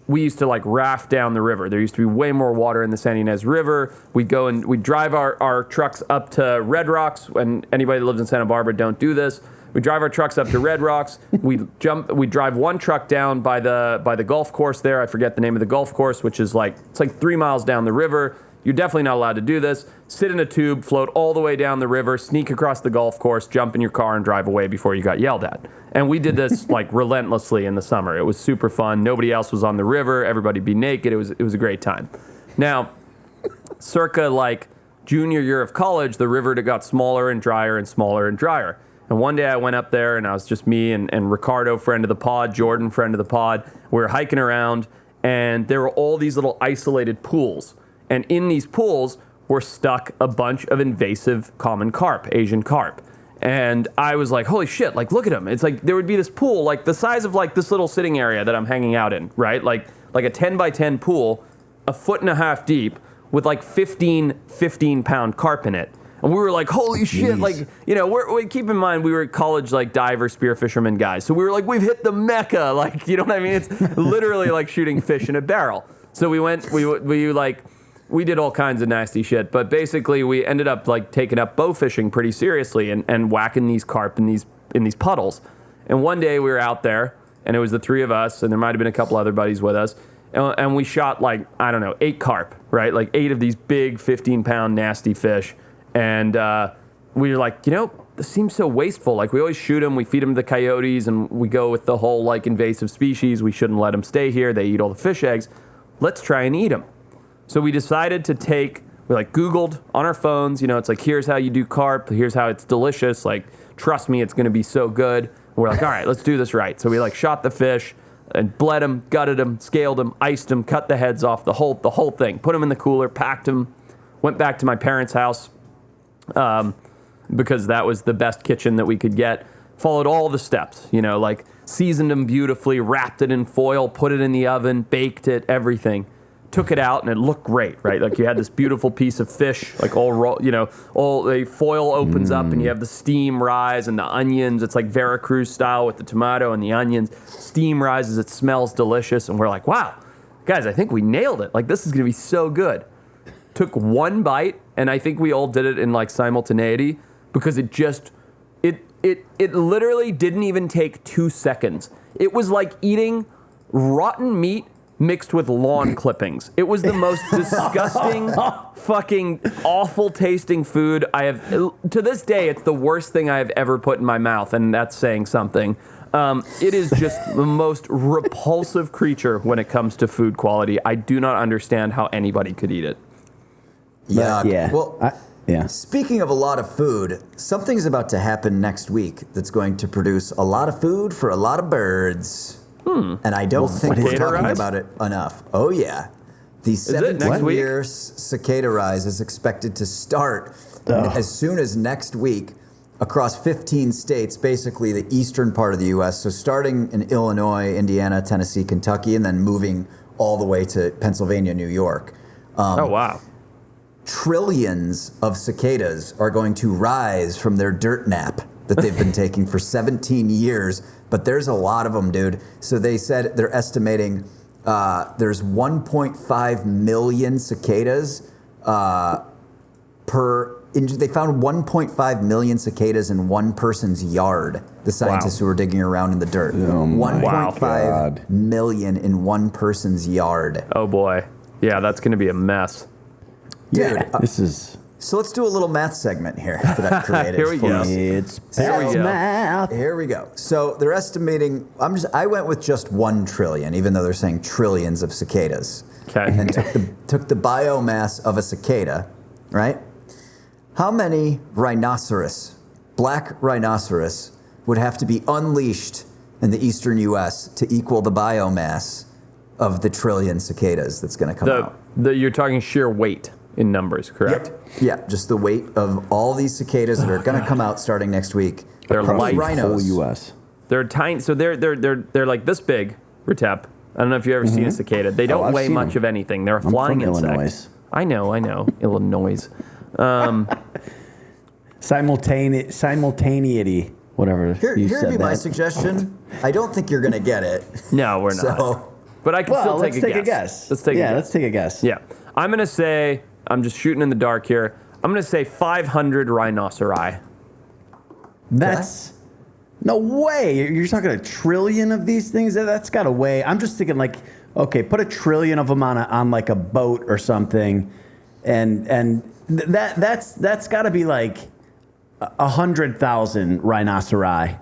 we used to like raft down the river. There used to be way more water in the San Ynez River. We'd go and we'd drive our trucks up to Red Rocks. And anybody that lives in Santa Barbara, don't do this. We drive our trucks up to Red Rocks. We drive one truck down by the golf course there. I forget the name of the golf course, which is it's like 3 miles down the river. You're definitely not allowed to do this. Sit in a tube, float all the way down the river, sneak across the golf course, jump in your car, and drive away before you got yelled at. And we did this relentlessly in the summer. It was super fun. Nobody else was on the river. Everybody'd be naked. It was a great time. Now, circa junior year of college, the river got smaller and drier and smaller and drier. And one day I went up there, and I was just me and Ricardo, friend of the pod, Jordan, friend of the pod. We were hiking around, and there were all these little isolated pools. And in these pools were stuck a bunch of invasive common carp, Asian carp. And I was like, holy shit, look at them. It's there would be this pool, the size of this little sitting area that I'm hanging out in, right? Like a 10 by 10 pool, 1.5 feet deep, with 15-pound carp in it. And we were like, holy shit, we keep in mind we were college diver, spear fishermen guys. So we were we've hit the mecca, you know what I mean? It's literally shooting fish in a barrel. So we did all kinds of nasty shit, but basically we ended up taking up bow fishing pretty seriously and whacking these carp in these puddles. And one day we were out there, and it was the three of us, and there might have been a couple other buddies with us, and we shot 8 carp, right? 8 of these big 15-pound nasty fish. And we were this seems so wasteful. We always shoot them, we feed them to the coyotes, and we go with the whole invasive species. We shouldn't let them stay here. They eat all the fish eggs. Let's try and eat them. So we decided to we Googled on our phones, it's here's how you do carp, here's how it's delicious, trust me, it's gonna be so good. And we're all right, let's do this right. So we shot the fish and bled them, gutted them, scaled them, iced them, cut the heads off, the whole thing, put them in the cooler, packed them, went back to my parents' house because that was the best kitchen that we could get. Followed all the steps, seasoned them beautifully, wrapped it in foil, put it in the oven, baked it, everything. Took it out and it looked great, right? You had this beautiful piece of fish, all the foil opens up and you have the steam rise and the onions. It's Veracruz style with the tomato and the onions. Steam rises, it smells delicious. And we're wow, guys, I think we nailed it. This is gonna be so good. Took one bite, and I think we all did it in simultaneity because it literally didn't even take 2 seconds. It was like eating rotten meat mixed with lawn clippings. It was the most disgusting, fucking awful tasting food I have. To this day, it's the worst thing I have ever put in my mouth, and that's saying something. It is just the most repulsive creature when it comes to food quality. I do not understand how anybody could eat it. Yeah. Well, yeah. Speaking of a lot of food, something's about to happen next week that's going to produce a lot of food for a lot of birds. And I don't think we're talking about it enough. Oh, yeah. The 17-year cicada rise is expected to start as soon as next week across 15 states, basically the eastern part of the U.S. So starting in Illinois, Indiana, Tennessee, Kentucky, and then moving all the way to Pennsylvania, New York. Oh, wow. Trillions of cicadas are going to rise from their dirt nap that they've been taking for 17 years. But there's a lot of them, dude. So they said they're estimating there's 1.5 million cicadas they found 1.5 million cicadas in one person's yard, the scientists who were digging around in the dirt. 1.5 million in one person's yard. Oh, boy. Yeah, that's going to be a mess. Dude, this is... So let's do a little math segment here that I've created. Here we go. It's math. Here we go. So they're estimating. I went with just 1 trillion, even though they're saying trillions of cicadas. Okay. And took the biomass of a cicada, right? How many black rhinoceros, would have to be unleashed in the eastern U.S. to equal the biomass of the trillion cicadas that's going to come out? You're talking sheer weight. in numbers, correct? Yeah, just the weight of all these cicadas that are going to come out starting next week. They're Across light. the Rhinos. whole U.S. They're tiny, so they're like this big, Retep. I don't know if you've ever seen a cicada. They don't I've weigh seen much them. of anything. They're a I'm flying from insect. Illinois. I know, Illinois. Simultaneity, whatever. Here'd you be said my that. suggestion. I don't think you're going to get it. No, we're not. So, But I can Well, still let's take take a guess. Let's take a guess. let's take a guess. Yeah. I'm going to say, I'm just shooting in the dark here. I'm going to say 500 rhinoceri. That's no way. You're talking a trillion of these things. That's got to weigh. I'm just thinking like, okay, put a trillion of them on like a boat or something, and that's got to be like 100,000 rhinoceri.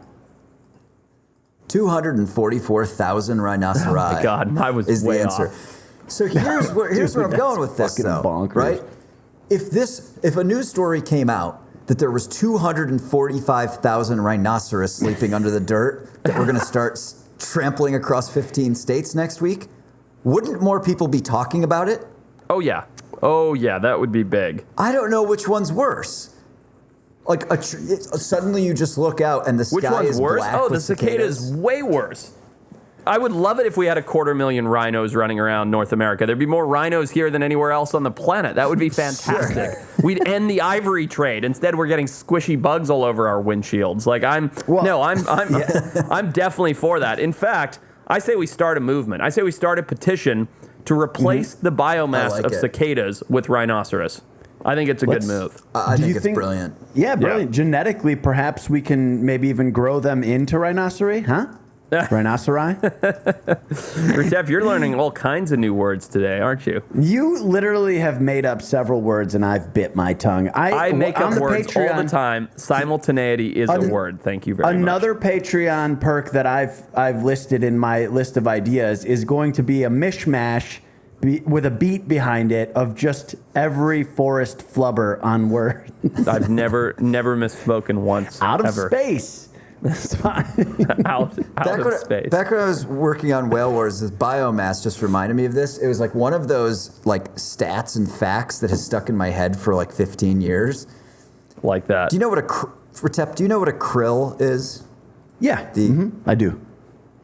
244,000 rhinoceri. Oh my God, I was is way the answer. off. So here's where I'm going with this, fucking though. bonkers. Right? If a news story came out that there was 245,000 rhinoceros sleeping under the dirt that we're going to start trampling across 15 states next week, wouldn't more people be talking about it? Oh, yeah, that would be big. I don't know which one's worse. Like suddenly you just look out and the Which sky one's is worse? black Oh, the with cicada is way worse. I would love it if we had 250,000 rhinos running around North America. There'd be more rhinos here than anywhere else on the planet. That would be fantastic. We'd end the ivory trade. Instead, we're getting squishy bugs all over our windshields. Like I'm definitely for that. In fact, I say we start a movement. I say we start a petition to replace the biomass of cicadas with rhinoceros. I think it's a good move. I Do think you it's think- brilliant. Yeah, brilliant. Genetically, perhaps we can maybe even grow them into rhinoceri, huh? Rhinoceri? Retep, you're learning all kinds of new words today, aren't you? You literally have made up several words, and I've bit my tongue. I make on up the words all Patreon- the time. Simultaneity is a word. Thank you very much. Another Patreon perk that I've listed in my list of ideas is going to be a mishmash with a beat behind it of just every Forrest Flubber on word. I've never misspoken once. Out of ever. space. That's fine. out of space. Back when I was working on Whale Wars, this biomass just reminded me of this. It was like one of those like stats and facts that has stuck in my head for like 15 years. Like that. Do you know what do you know what a krill is? Yeah, I do.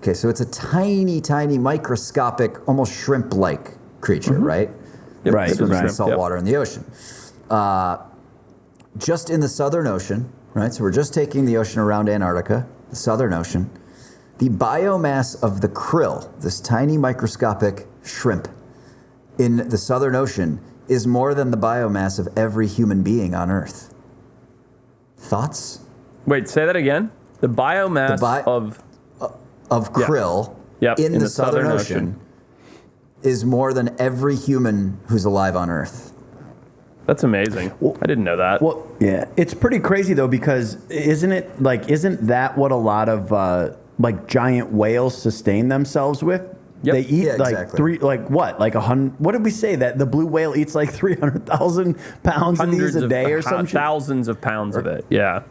Okay, so it's a tiny, tiny, microscopic, almost shrimp-like creature, right? Yep. Right, Swims in right. salt water in the ocean. Just in the Southern Ocean, right? So we're just taking the ocean around Antarctica, the Southern Ocean. The biomass of the krill, this tiny microscopic shrimp in the Southern Ocean, is more than the biomass of every human being on Earth. Thoughts? Wait, say that again. The biomass of krill in the Southern Ocean is more than every human who's alive on Earth. That's amazing. I didn't know that. Well, yeah, it's pretty crazy though, because isn't that what a lot of like giant whales sustain themselves with? Yep. They eat exactly. like 100. What did we say that the blue whale eats like 300,000 pounds of these a day or something? Thousands of pounds of it. Yeah.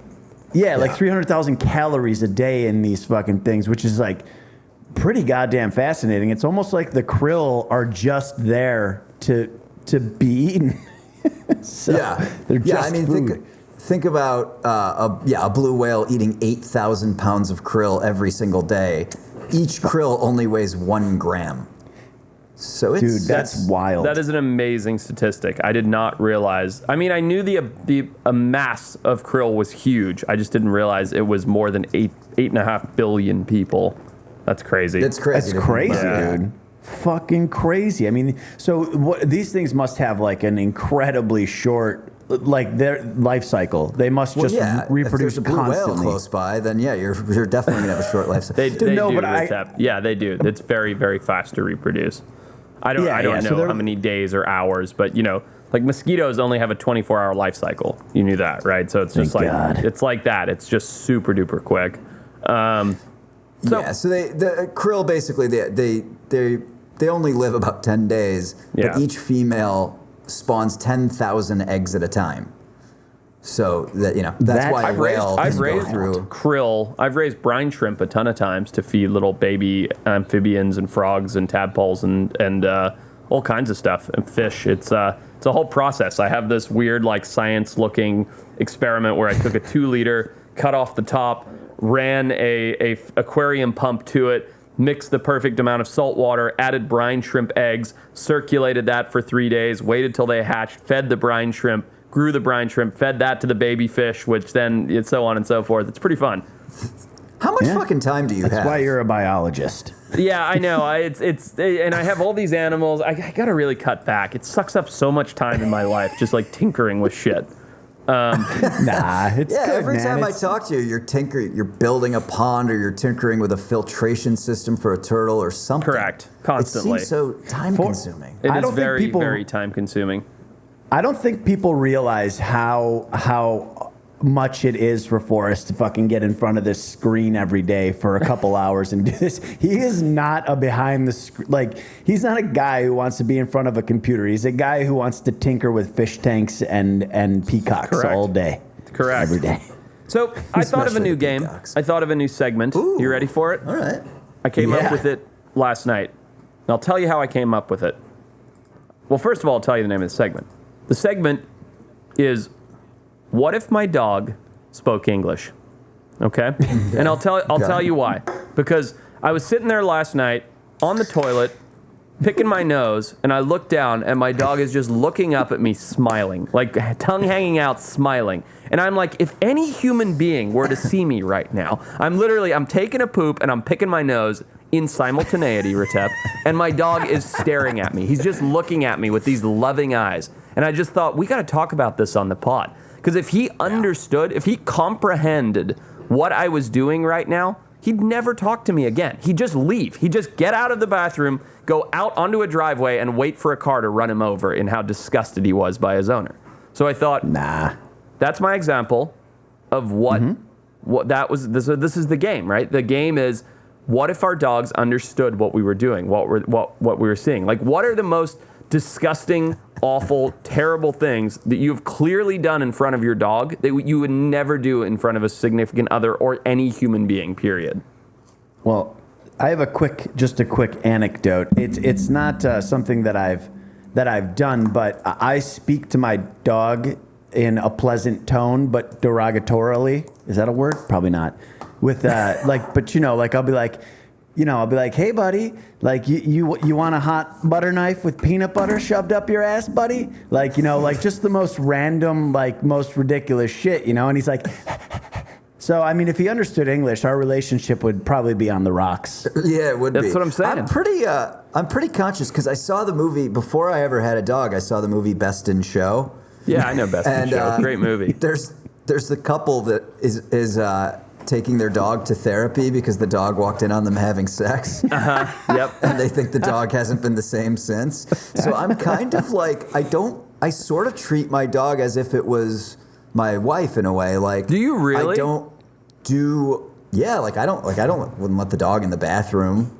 Yeah, like 300,000 calories a day in these fucking things, which is like pretty goddamn fascinating. It's almost like the krill are just there to be eaten. So they're just I mean, food. think about a blue whale eating 8,000 pounds of krill every single day. Each krill only weighs 1 gram. So it's Dude, that's wild. That is an amazing statistic. I did not realize. I mean, I knew the mass of krill was huge. I just didn't realize it was more than 8.5 billion people. That's crazy. It's crazy. That's crazy, Yeah. dude. Fucking crazy. I mean, so these things must have like an incredibly short, like their life cycle. They must just reproduce if there's a blue constantly. whale close by, then you're definitely gonna have a short life cycle. They do. but Yeah, they do. It's very, very fast to reproduce. I don't know how many days or hours, but like mosquitoes only have a 24-hour life cycle. You knew that, right? So it's just it's like that. It's just super duper quick. So the krill basically they only live about 10 days, but each female spawns 10,000 eggs at a time. So that's why I've whale raised can go through. krill. I've raised brine shrimp a ton of times to feed little baby amphibians and frogs and tadpoles and all kinds of stuff and fish. It's It's a whole process. I have this weird, like, science-looking experiment where I took a 2-liter, cut off the top, ran a aquarium pump to it, mixed the perfect amount of salt water, added brine shrimp eggs, circulated that for 3 days, waited till they hatched, fed the brine shrimp, grew the brine shrimp, fed that to the baby fish, which then it's so on and so forth. It's pretty fun. How much fucking time do you have? That's why you're a biologist. Yeah, I know. And I have all these animals. I gotta really cut back. It sucks up so much time in my life, just like tinkering with shit. Nah, it's good, every man. time I talk to you, you're tinkering, you're building a pond, or you're tinkering with a filtration system for a turtle or something. Correct. Constantly. It seems so time-consuming. It I is don't think very, people- very time consuming. I don't think people realize how much it is for Forrest to fucking get in front of this screen every day for a couple hours and do this. He is not a behind the screen, like, he's not a guy who wants to be in front of a computer. He's a guy who wants to tinker with fish tanks and peacocks Correct. all day. Correct. Every day. So I thought of a Especially new the game. peacocks. I thought of a new segment. Ooh. You ready for it? All right. I came Yeah. up with it last night. And I'll tell you how I came up with it. Well, first of all, I'll tell you the name of the segment. The segment is, what if my dog spoke English? Okay? And I'll tell you why. Because I was sitting there last night on the toilet, picking my nose, and I looked down, and my dog is just looking up at me, smiling, like tongue hanging out, smiling. And I'm like, if any human being were to see me right now, I'm taking a poop, and I'm picking my nose in simultaneity, Retep, and my dog is staring at me. He's just looking at me with these loving eyes. And I just thought, we got to talk about this on the pod. Because if he understood, if he comprehended what I was doing right now, he'd never talk to me again. He'd just leave. He'd just get out of the bathroom, go out onto a driveway, and wait for a car to run him over in how disgusted he was by his owner. So I thought, Nah. that's my example of what that was. This is the game, right? The game is, what if our dogs understood what we were doing, what we were seeing? Like, what are the most disgusting, awful, terrible things that you've clearly done in front of your dog that you would never do in front of a significant other or any human being, period? Well, I have a quick anecdote. It's not something that I've done, but I speak to my dog in a pleasant tone, but derogatorily. Is that a word? Probably not. With but I'll be like, hey buddy, like you want a hot butter knife with peanut butter shoved up your ass, buddy? Like, just the most random, like most ridiculous shit, And he's like, so I mean, if he understood English, our relationship would probably be on the rocks. Yeah, it would be. That's what I'm saying. I'm pretty conscious because I saw the movie before I ever had a dog. I saw the movie Best in Show. Yeah, I know Best in Show. Great movie. There's the couple that is taking their dog to therapy because the dog walked in on them having sex. Yep. And they think the dog hasn't been the same since. So I'm kind of like, I sort of treat my dog as if it was my wife in a way. Like, Do you really? I wouldn't let the dog in the bathroom.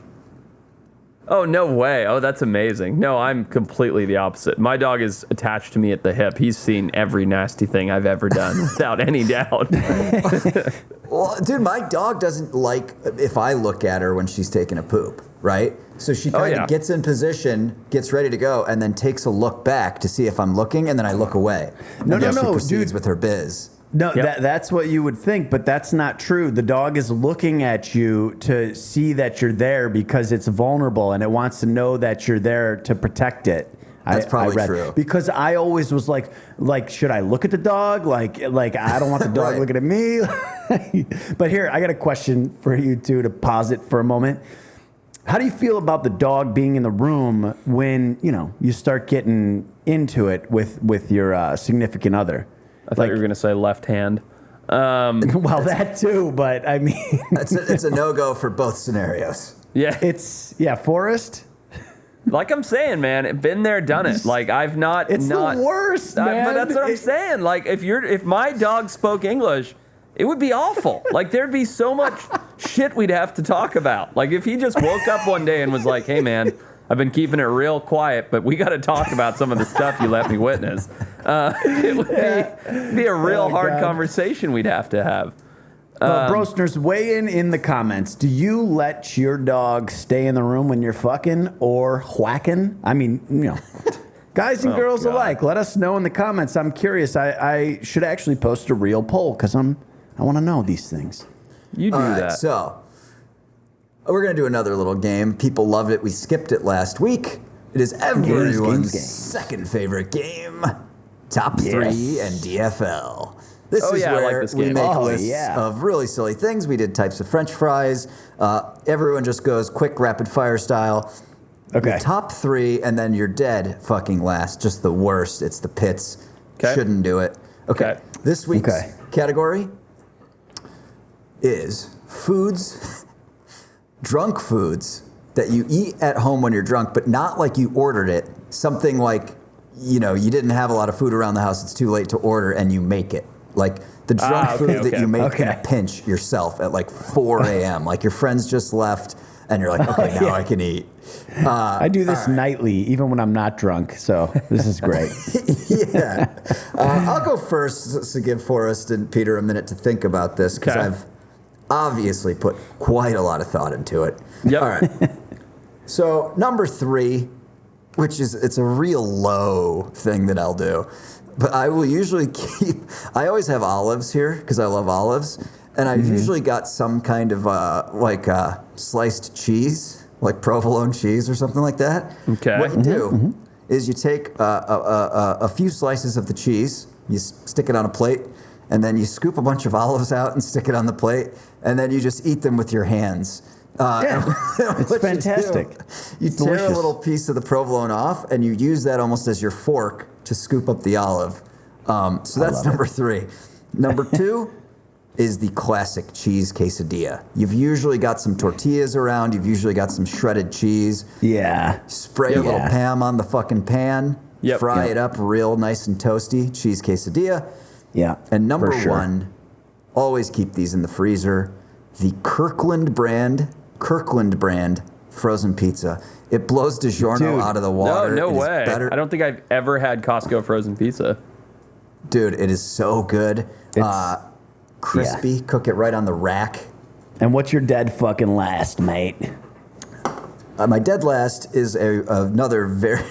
Oh, no way. Oh, that's amazing. No, I'm completely the opposite. My dog is attached to me at the hip. He's seen every nasty thing I've ever done, without any doubt. Well, dude, my dog doesn't like if I look at her when she's taking a poop, right? So she kind of gets in position, gets ready to go, and then takes a look back to see if I'm looking, and then I look away. No, She proceeds dude. with her biz. No, Yep. that's what you would think, but that's not true. The dog is looking at you to see that you're there because it's vulnerable and it wants to know that you're there to protect it. That's probably read. true. Because I always was like, should I look at the dog? Like I don't want the dog Right. looking at me. But here, I got a question for you two to pause it for a moment. How do you feel about the dog being in the room when, you start getting into it with your significant other? I thought you were going to say left hand. Well, that too, but I mean, It's a no-go for both scenarios. Yeah. Forrest. Like I'm saying, man, been there, done it. Like I've not. It's not, the worst, man. But that's what I'm saying. Like if my dog spoke English, it would be awful. Like there'd be so much shit we'd have to talk about. Like if he just woke up one day and was like, "Hey, man, I've been keeping it real quiet, but we got to talk about some of the stuff you let me witness." It would be a real hard conversation we'd have to have. Brosners, weigh in the comments. Do you let your dog stay in the room when you're fucking or whacking? I mean, Guys and Oh, girls God. alike, let us know in the comments. I'm curious. I should actually post a real poll because I want to know these things. You do All right, that. so we're going to do another little game. People loved it. We skipped it last week. It is everyone's games. second favorite game, Top 3 and DFL. This Oh, is yeah, I like where this we game. make Oh, lists yeah. of really silly things. We did types of French fries. Everyone just goes quick, rapid fire style. Okay. Your top 3, and then you're dead fucking last. Just the worst. It's the pits. Okay. Shouldn't do it. Okay. Okay. This week's Okay. category is foods, drunk foods that you eat at home when you're drunk, but not like you ordered it. Something like, you didn't have a lot of food around the house. It's too late to order, and you make it. Like the drunk okay, food that okay. you make in a Okay. pinch yourself at like 4 a.m. Like your friends just left, and you're like, okay, now yeah. I can eat. I do this nightly, even when I'm not drunk. So this is great. Yeah. I'll go first to give Forrest and Peter a minute to think about this because Okay. I've obviously put quite a lot of thought into it. Yep. All right. So number 3, which is it's a real low thing that I'll do, but I will usually I always have olives here because I love olives, and I've usually got some kind of sliced cheese, like provolone cheese or something like that. Okay. What you do is you take a few slices of the cheese, you stick it on a plate, and then you scoop a bunch of olives out and stick it on the plate, and then you just eat them with your hands. Yeah. It's What fantastic. You tear a Delicious. little piece of the provolone off, and you use that almost as your fork to scoop up the olive. So that's love number 3. Number 2 is the classic cheese quesadilla. You've usually got some tortillas around. You've usually got some shredded cheese. Yeah. Spray a little Yeah. Pam on the fucking pan. Yep. Fry Yep. it up real nice and toasty. Cheese quesadilla. Yeah. And number for sure. 1, always keep these in the freezer, the Kirkland brand frozen pizza. It blows DiGiorno Dude. out of the water. No It is way. better. I don't think I've ever had Costco frozen pizza. Dude, it is so good. It's- Crispy. Cook it right on the rack. And what's your dead fucking last, mate? My dead last is another very,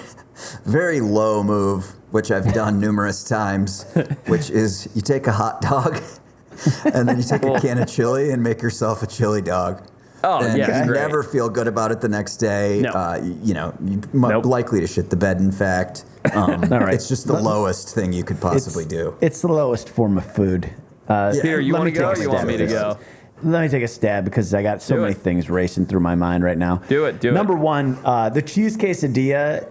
very low move, which I've done numerous times, which is you take a hot dog and then you take a can of chili and make yourself a chili dog. Oh, And yeah, you great. never feel good about it the next day. No. You're Nope. likely to shit the bed, in fact. right. It's just the lowest thing you could possibly do. It's the lowest form of food. Peter, you Let want me to go or take a you want stab me at to this. go? Let me take a stab because I got so Do many it. things racing through my mind right now. Do it. Number 1, the cheese quesadilla,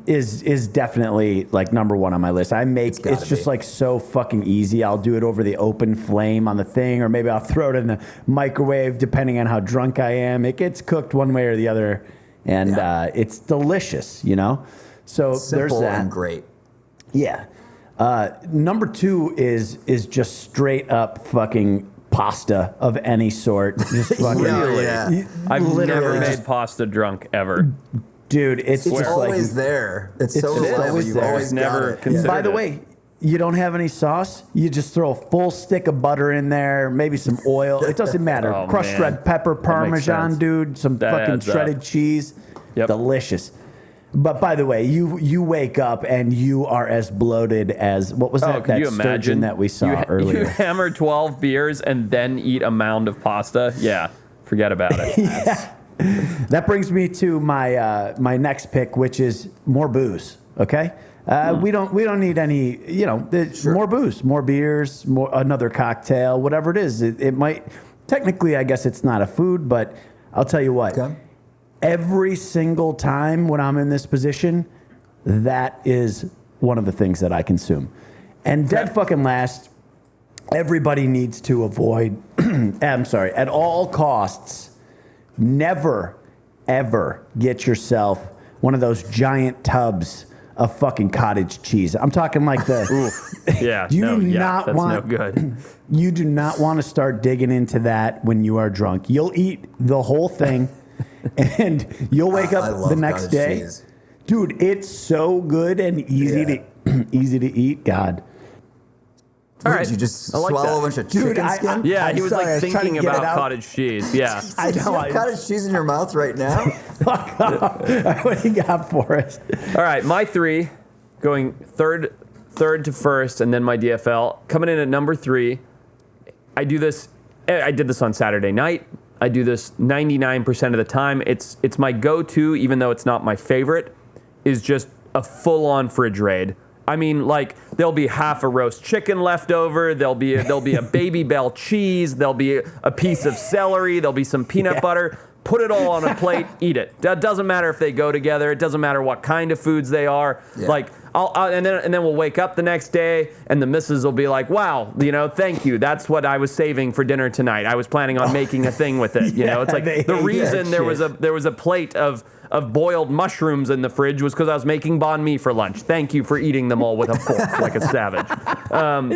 is definitely like number 1 on my list. It's gotta just be. like so fucking easy. I'll do it over the open flame on the thing, or maybe I'll throw it in the microwave depending on how drunk I am. It gets cooked one way or the other, and it's delicious. So there's Simple that. and great. Yeah. Number 2 is just straight up fucking pasta of any sort. Just fucking, Really? Yeah. I've Literally never just- made pasta drunk ever. dude, it's It's just always like. there. It's It's so just reliable. always You've there. always Never got it. considered By the it. way, you don't have any sauce. You just throw a full stick of butter in there, maybe some oil. It doesn't matter. Oh, Crushed man. red pepper, That makes Parmesan, sense. dude. Some That fucking adds up. shredded cheese. Yep. Delicious. But by the way, you wake up and you are as bloated as what was Oh, that? could That you sturgeon imagine that we saw you earlier. hammer 12 beers and then eat a mound of pasta? Yeah, forget about it. Yeah. That brings me to my my next pick, which is more booze. Okay, we don't need any. More booze, more beers, more another cocktail, whatever it is. It might technically, I guess it's not a food, but I'll tell you what. Okay. Every single time when I'm in this position, that is one of the things that I consume. And dead fucking last, everybody needs to avoid. I'm sorry, at all costs. Never, ever get yourself one of those giant tubs of fucking cottage cheese. I'm talking like the. Yeah, Do you not that's want- no good. You do not want to start digging into that when you are drunk. You'll eat the whole thing, and you'll wake I up love the next cottage day. cheese. Dude, it's so good and easy to easy to eat. God. All Did right. you just I like swallow a that. bunch of Dude, chicken skin? Yeah, I'm he was sorry, I like was trying to thinking get it about out. cottage cheese. Yeah. I Do you know. have cottage cheese in your mouth right now? Fuck off. What do you got for us? All right, my 3, going third to first, and then my DFL. Coming in at number 3, I did this on Saturday night. I do this 99% of the time. It's my go-to, even though it's not my favorite, is just a full-on fridge raid. I mean, like, there'll be half a roast chicken left over. There'll be a Baby Bell cheese. There'll be a piece of celery. There'll be some peanut butter. Put it all on a plate. Eat it. That doesn't matter if they go together. It doesn't matter what kind of foods they are. Yeah. Like, and then we'll wake up the next day, and the missus will be like, "Wow, thank you. That's what I was saving for dinner tonight. I was planning on making a thing with it." It's like they the hate reason that there was a plate of boiled mushrooms in the fridge was because I was making banh mi for lunch. Thank you for eating them all with a fork like a savage.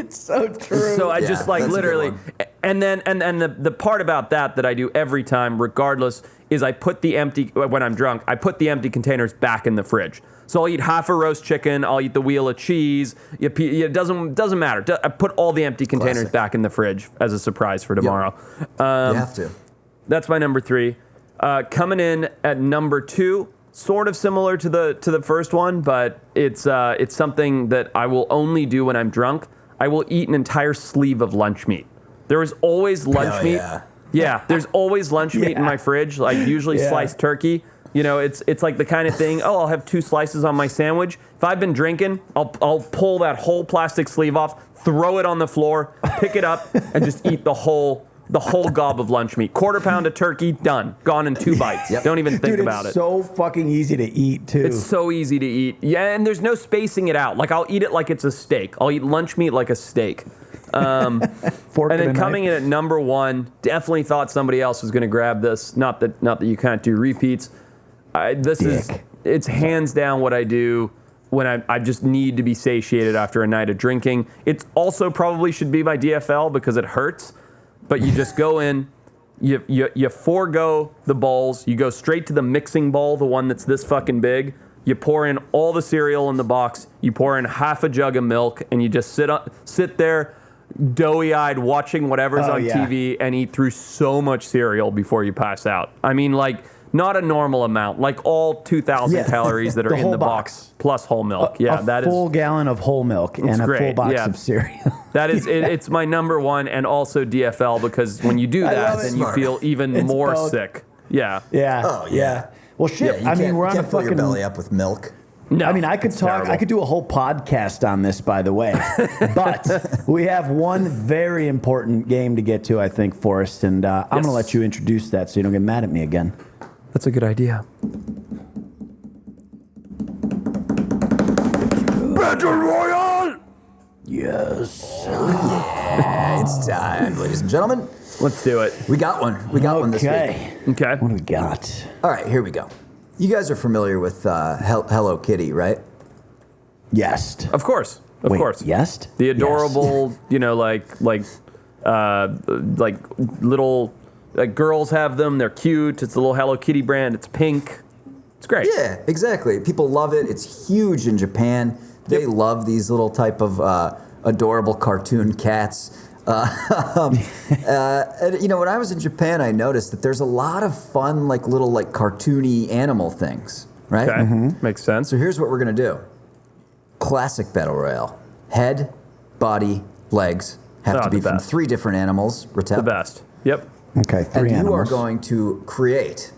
It's so true. So I just like that's a good literally, one. and the part about that I do every time, regardless, is I put when I'm drunk, I put the empty containers back in the fridge. So I'll eat half a roast chicken, I'll eat the wheel of cheese. It doesn't matter. I put all the empty containers Classic. back in the fridge as a surprise for tomorrow. You have to. That's my number 3. Coming in at number 2, sort of similar to the first one, but it's something that I will only do when I'm drunk. I will eat an entire sleeve of lunch meat. There is always lunch Hell meat. yeah. Yeah, there's always lunch meat in my fridge, like usually sliced turkey. It's like the kind of thing, I'll have 2 slices on my sandwich. If I've been drinking, I'll pull that whole plastic sleeve off, throw it on the floor, pick it up, and just eat the whole gob of lunch meat. Quarter pound of turkey, done. Gone in 2 bites. Yep. Don't even think Dude, about it's it. so fucking easy to eat, too. It's so easy to eat. Yeah, and there's no spacing it out. Like, I'll eat it like it's a steak. I'll eat lunch meat like a steak. Fork And and then a coming knife. in at number 1, definitely thought somebody else was going to grab this. Not that you can't do repeats. It's hands down what I do when I just need to be satiated after a night of drinking. It also probably should be my DFL because it hurts. But you just go in, you forego the bowls, you go straight to the mixing bowl, the one that's this fucking big. You pour in all the cereal in the box, you pour in half a jug of milk, and you just sit there doughy-eyed watching whatever's on TV and eat through so much cereal before you pass out. I mean, like, not a normal amount, like all 2,000 calories that are The in whole the box plus whole milk. a full gallon of whole milk and a full great, box yeah. of cereal. That is, it's my number 1 and also DFL because when you do that, love it. then you Smart. feel even It's more both. sick. Yeah. Yeah. Oh, yeah. Well, shit. You I mean, can't- we're on you a can't fill your fucking. belly up with milk. No. I mean, I could it's talk. terrible. I could do a whole podcast on this, by the way. But we have one very important game to get to, I think, Forrest, and I'm going to let you introduce that so you don't get mad at me again. That's a good idea. Battle Royale! Yes. It's time, ladies and gentlemen. Let's do it. We got one. We got one this week. Okay. Okay. What do we got? All right, here we go. You guys are familiar with Hello Kitty, right? Yes. Of course. Of Wait, course. Yes. The adorable, like little girls have them. They're cute. It's a little Hello Kitty brand. It's pink. It's great. Yeah, exactly. People love it. It's huge in Japan. They love these little type of adorable cartoon cats. And, when I was in Japan, I noticed that there's a lot of fun, little cartoony animal things, right? Okay. Makes sense. So here's what we're gonna do. Classic battle royale. Head, body, legs have to the be from best. 3 different animals. Retep. The best. Yep. Okay, 3 And you are animals. going to create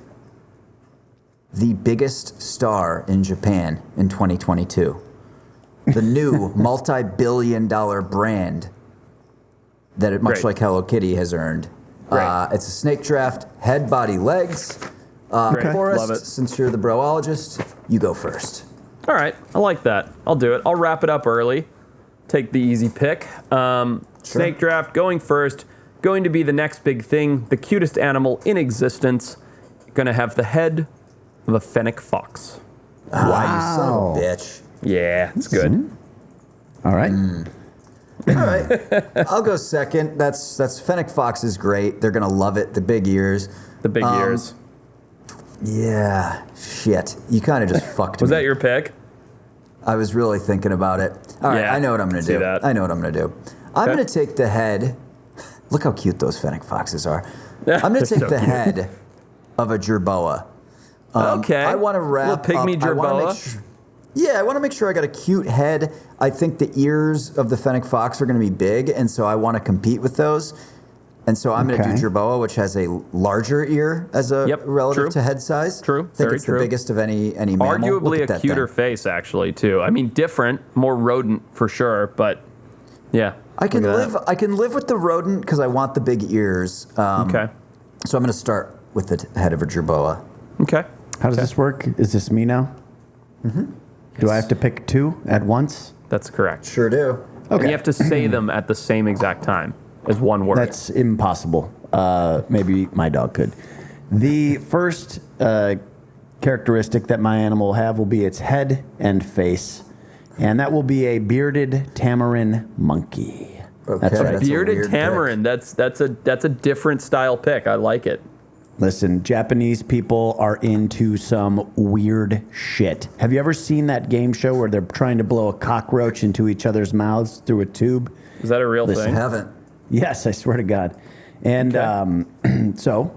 the biggest star in Japan in 2022. The new multi-billion-dollar brand that, much Great. like Hello Kitty, has earned. Great. It's a snake draft, head, body, legs. Great. Forrest, Love it. since you're the broologist, you go first. All right. I like that. I'll do it. I'll wrap it up early. Take the easy pick. Snake draft going first. Going to be the next big thing. The cutest animal in existence. Going to have the head of a fennec fox. Wow, you son of Wow. a bitch. Yeah, it's good. All right. All right, I'll go second. That's Fennec Fox is great. They're gonna love it. The big ears. The big ears. Yeah, shit. You kind of just fucked Was me. that your pick? I was really thinking about it. All right, Yeah, I know what I'm gonna see do. that. I know what I'm gonna do. I'm Okay. going to take the head. Look how cute those fennec foxes are. I'm going to take so the cute. head of a jerboa. Okay. I want to wrap Little pygmy up, I wanna make jerboa. Yeah, I want to make sure I got a cute head. I think the ears of the fennec fox are going to be big, and so I want to compete with those. And so I'm going to do Okay. jerboa, which has a larger ear as a Yep, relative true. to head size. True, I think very it's true. the biggest of any mammal. Look Arguably at a that cuter thing. face, actually, too. I mean, different, more rodent for sure, but yeah. I can Look at live. that. I can live with the rodent because I want the big ears. Okay. So I'm going to start with the head of a jerboa. Okay. How does this work? Is this me now? Mm-hmm. Do I have to pick two at once? That's correct. Sure do. And Okay. you have to say them at the same exact time as one word. That's impossible. Maybe my dog could. The first characteristic that my animal will have will be its head and face, and that will be a bearded tamarin monkey. Okay, That's right. that's a Bearded weird tamarin. That's a different style pick. I like it. Listen, Japanese people are into some weird shit. Have you ever seen that game show where they're trying to blow a cockroach into each other's mouths through a tube? Is that a real I thing? haven't. Yes, I swear to God. And so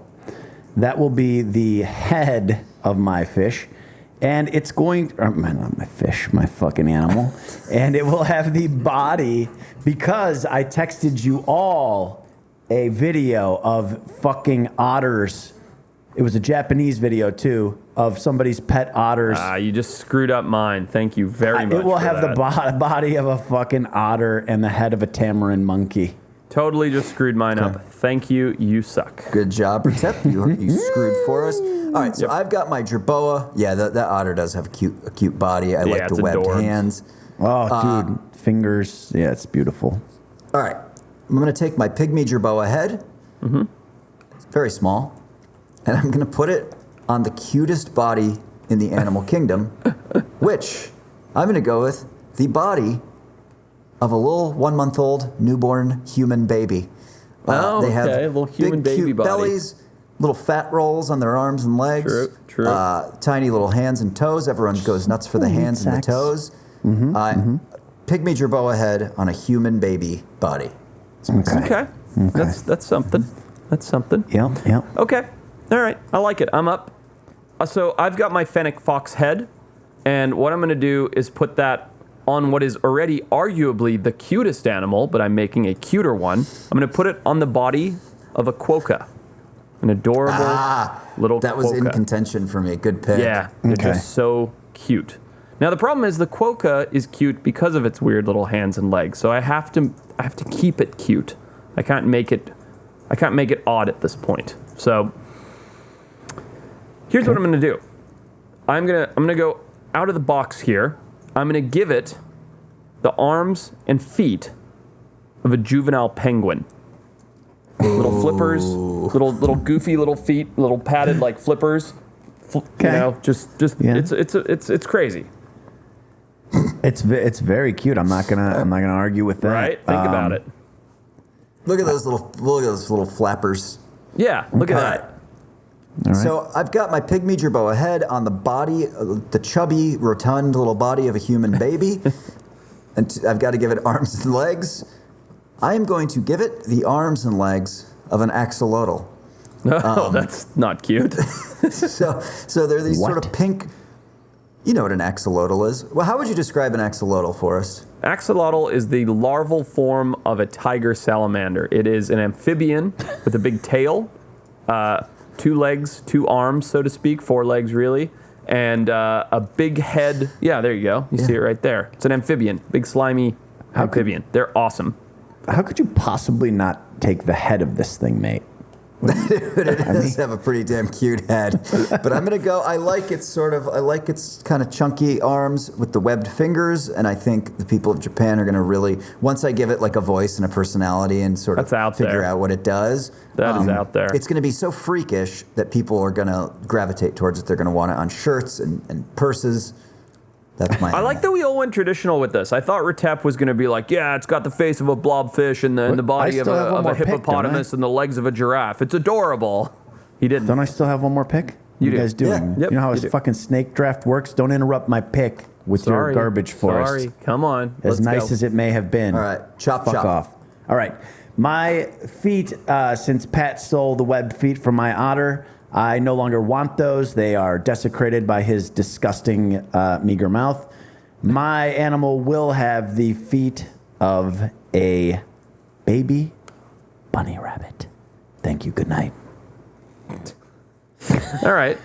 that will be the head of my fish. And it's going, not my fish, my fucking animal. And it will have the body because I texted you all a video of fucking otters. It was a Japanese video too of somebody's pet otters. You just screwed up mine. Thank you very much. It will for have that. the body of a fucking otter and the head of a tamarin monkey. Totally just screwed mine up. Thank you. You suck. Good job, Retep. You screwed for us. All right, so I've got my jerboa. Yeah, that otter does have a cute body. I like it's the webbed adorbs. hands. Oh, dude, fingers. Yeah, it's beautiful. All right, I'm going to take my pygmy jerboa head. Mm-hmm. It's very small. And I'm going to put it on the cutest body in the animal kingdom, which I'm going to go with the body of a little 1-month-old newborn human baby. Oh, they have okay, a little human big, baby cute body. bellies, little fat rolls on their arms and legs. True. Tiny little hands and toes. Everyone goes nuts for the Meat hands and the sacks. toes. Pygmy jerboa head on a human baby body. Okay. That's something. That's something. Yep. Okay. All right. I like it. I'm up. So I've got my fennec fox head, and what I'm going to do is put that on what is already arguably the cutest animal, but I'm making a cuter one. I'm going to put it on the body of a quokka, an adorable little That was in quokka. contention for me. Good pick. Yeah, they're Okay. just so cute. Now the problem is the quokka is cute because of its weird little hands and legs. So I have to keep it cute. I can't make it odd at this point. So here's what I'm going to do. I'm going to go out of the box here. I'm going to give it the arms and feet of a juvenile penguin. Little flippers, little goofy little feet, little padded like flippers. You know, just Yeah. it's crazy, It's very cute. I'm not gonna argue with that. right? Think about it. Look at those little flappers. Yeah, look at All that. right. All right. So I've got my pygmy jerboa head on the body, the chubby, rotund little body of a human baby, and I've got to give it arms and legs. I am going to give it the arms and legs of an axolotl. Oh, that's not cute. So they're these sort of pink. You know what an axolotl is? Well, how would you describe an axolotl for us? Axolotl is the larval form of a tiger salamander. It is an amphibian with a big tail, 2 legs, 2 arms, so to speak, 4 legs really, and a big head. Yeah, there you go. You see it right there. It's an amphibian, big slimy amphibian. They're awesome. How could you possibly not take the head of this thing, mate? It does have a pretty damn cute head. But I'm gonna go. I like its kind of chunky arms with the webbed fingers, and I think the people of Japan are gonna really, once I give it like a voice and a personality and sort of That's out figure there. out what it does. That is out there. It's gonna be so freakish that people are gonna gravitate towards it. They're gonna want it on shirts and purses. That's my. I like that we all went traditional with this. I thought Retep was going to be like, yeah, it's got the face of a blobfish and the body I of still have one a more pick, don't I? hippopotamus and the legs of a giraffe. It's adorable. He didn't. Don't I still have one more pick? You What do. guys doing? Yeah. Yep, You know how you his do. fucking snake draft works? Don't interrupt my pick with your garbage forest. Sorry, come on. As Let's nice go. as it may have been. All right, chop. Fuck off. All right. My feet, since Pat stole the web feet from my otter, I no longer want those. They are desecrated by his disgusting, meager mouth. My animal will have the feet of a baby bunny rabbit. Thank you. Good night. All right.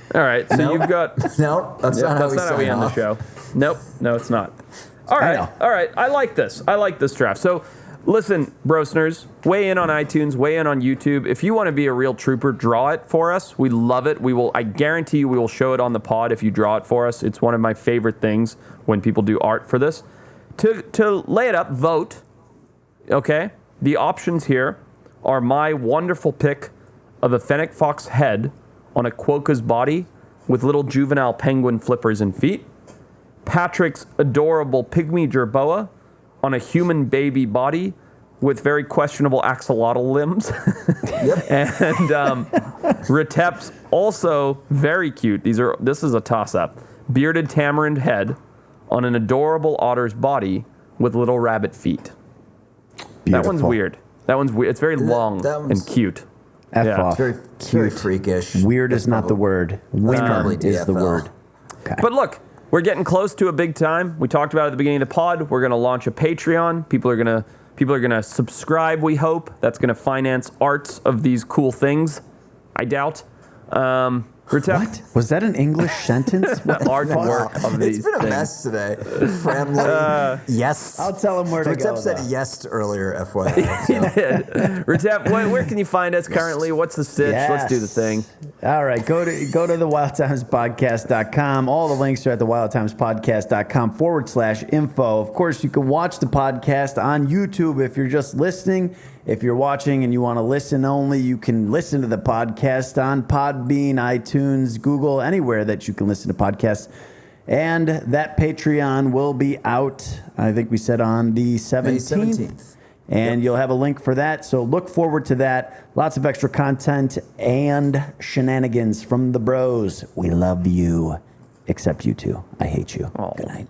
So you've got. No, that's not how we end the show. Nope. No, it's not. All right. I like this. I like this draft. So, listen, Brosners, weigh in on iTunes, weigh in on YouTube. If you want to be a real trooper, draw it for us. We love it. I guarantee you we will show it on the pod if you draw it for us. It's one of my favorite things when people do art for this. To lay it up, vote. Okay? The options here are my wonderful pick of a fennec fox head on a quokka's body with little juvenile penguin flippers and feet. Patrick's adorable pygmy jerboa on a human baby body with very questionable axolotl limbs. Yep. And Retep's also very cute. This is a toss-up. Bearded tamarind head on an adorable otter's body with little rabbit feet. Beautiful. That one's weird. It's very long and cute. Off. It's very freakish. Weird is not the word. Winner probably is the DFL. word. Okay. But look, we're getting close to a big time. We talked about it at the beginning of the pod. We're going to launch a Patreon. People are going to subscribe, we hope. That's going to finance arts of these cool things. I doubt. What? Was that an English sentence? Artwork of these It's been a things. mess today. Framley, yes. I'll tell him where to go. Retep said yes earlier, FYI. He did. Retep, where can you find us currently? What's the stitch? Yes. Let's do the thing. All right, go to the wildtimespodcast.com. All the links are at the wildtimespodcast.com/info. Of course, you can watch the podcast on YouTube if you're just listening. If you're watching and you want to listen only, you can listen to the podcast on Podbean, iTunes, Google, anywhere that you can listen to podcasts. And that Patreon will be out, I think we said on the 17th. May 17th. And you'll have a link for that. So look forward to that. Lots of extra content and shenanigans from the bros. We love you. Except you two. I hate you. Oh. Good night.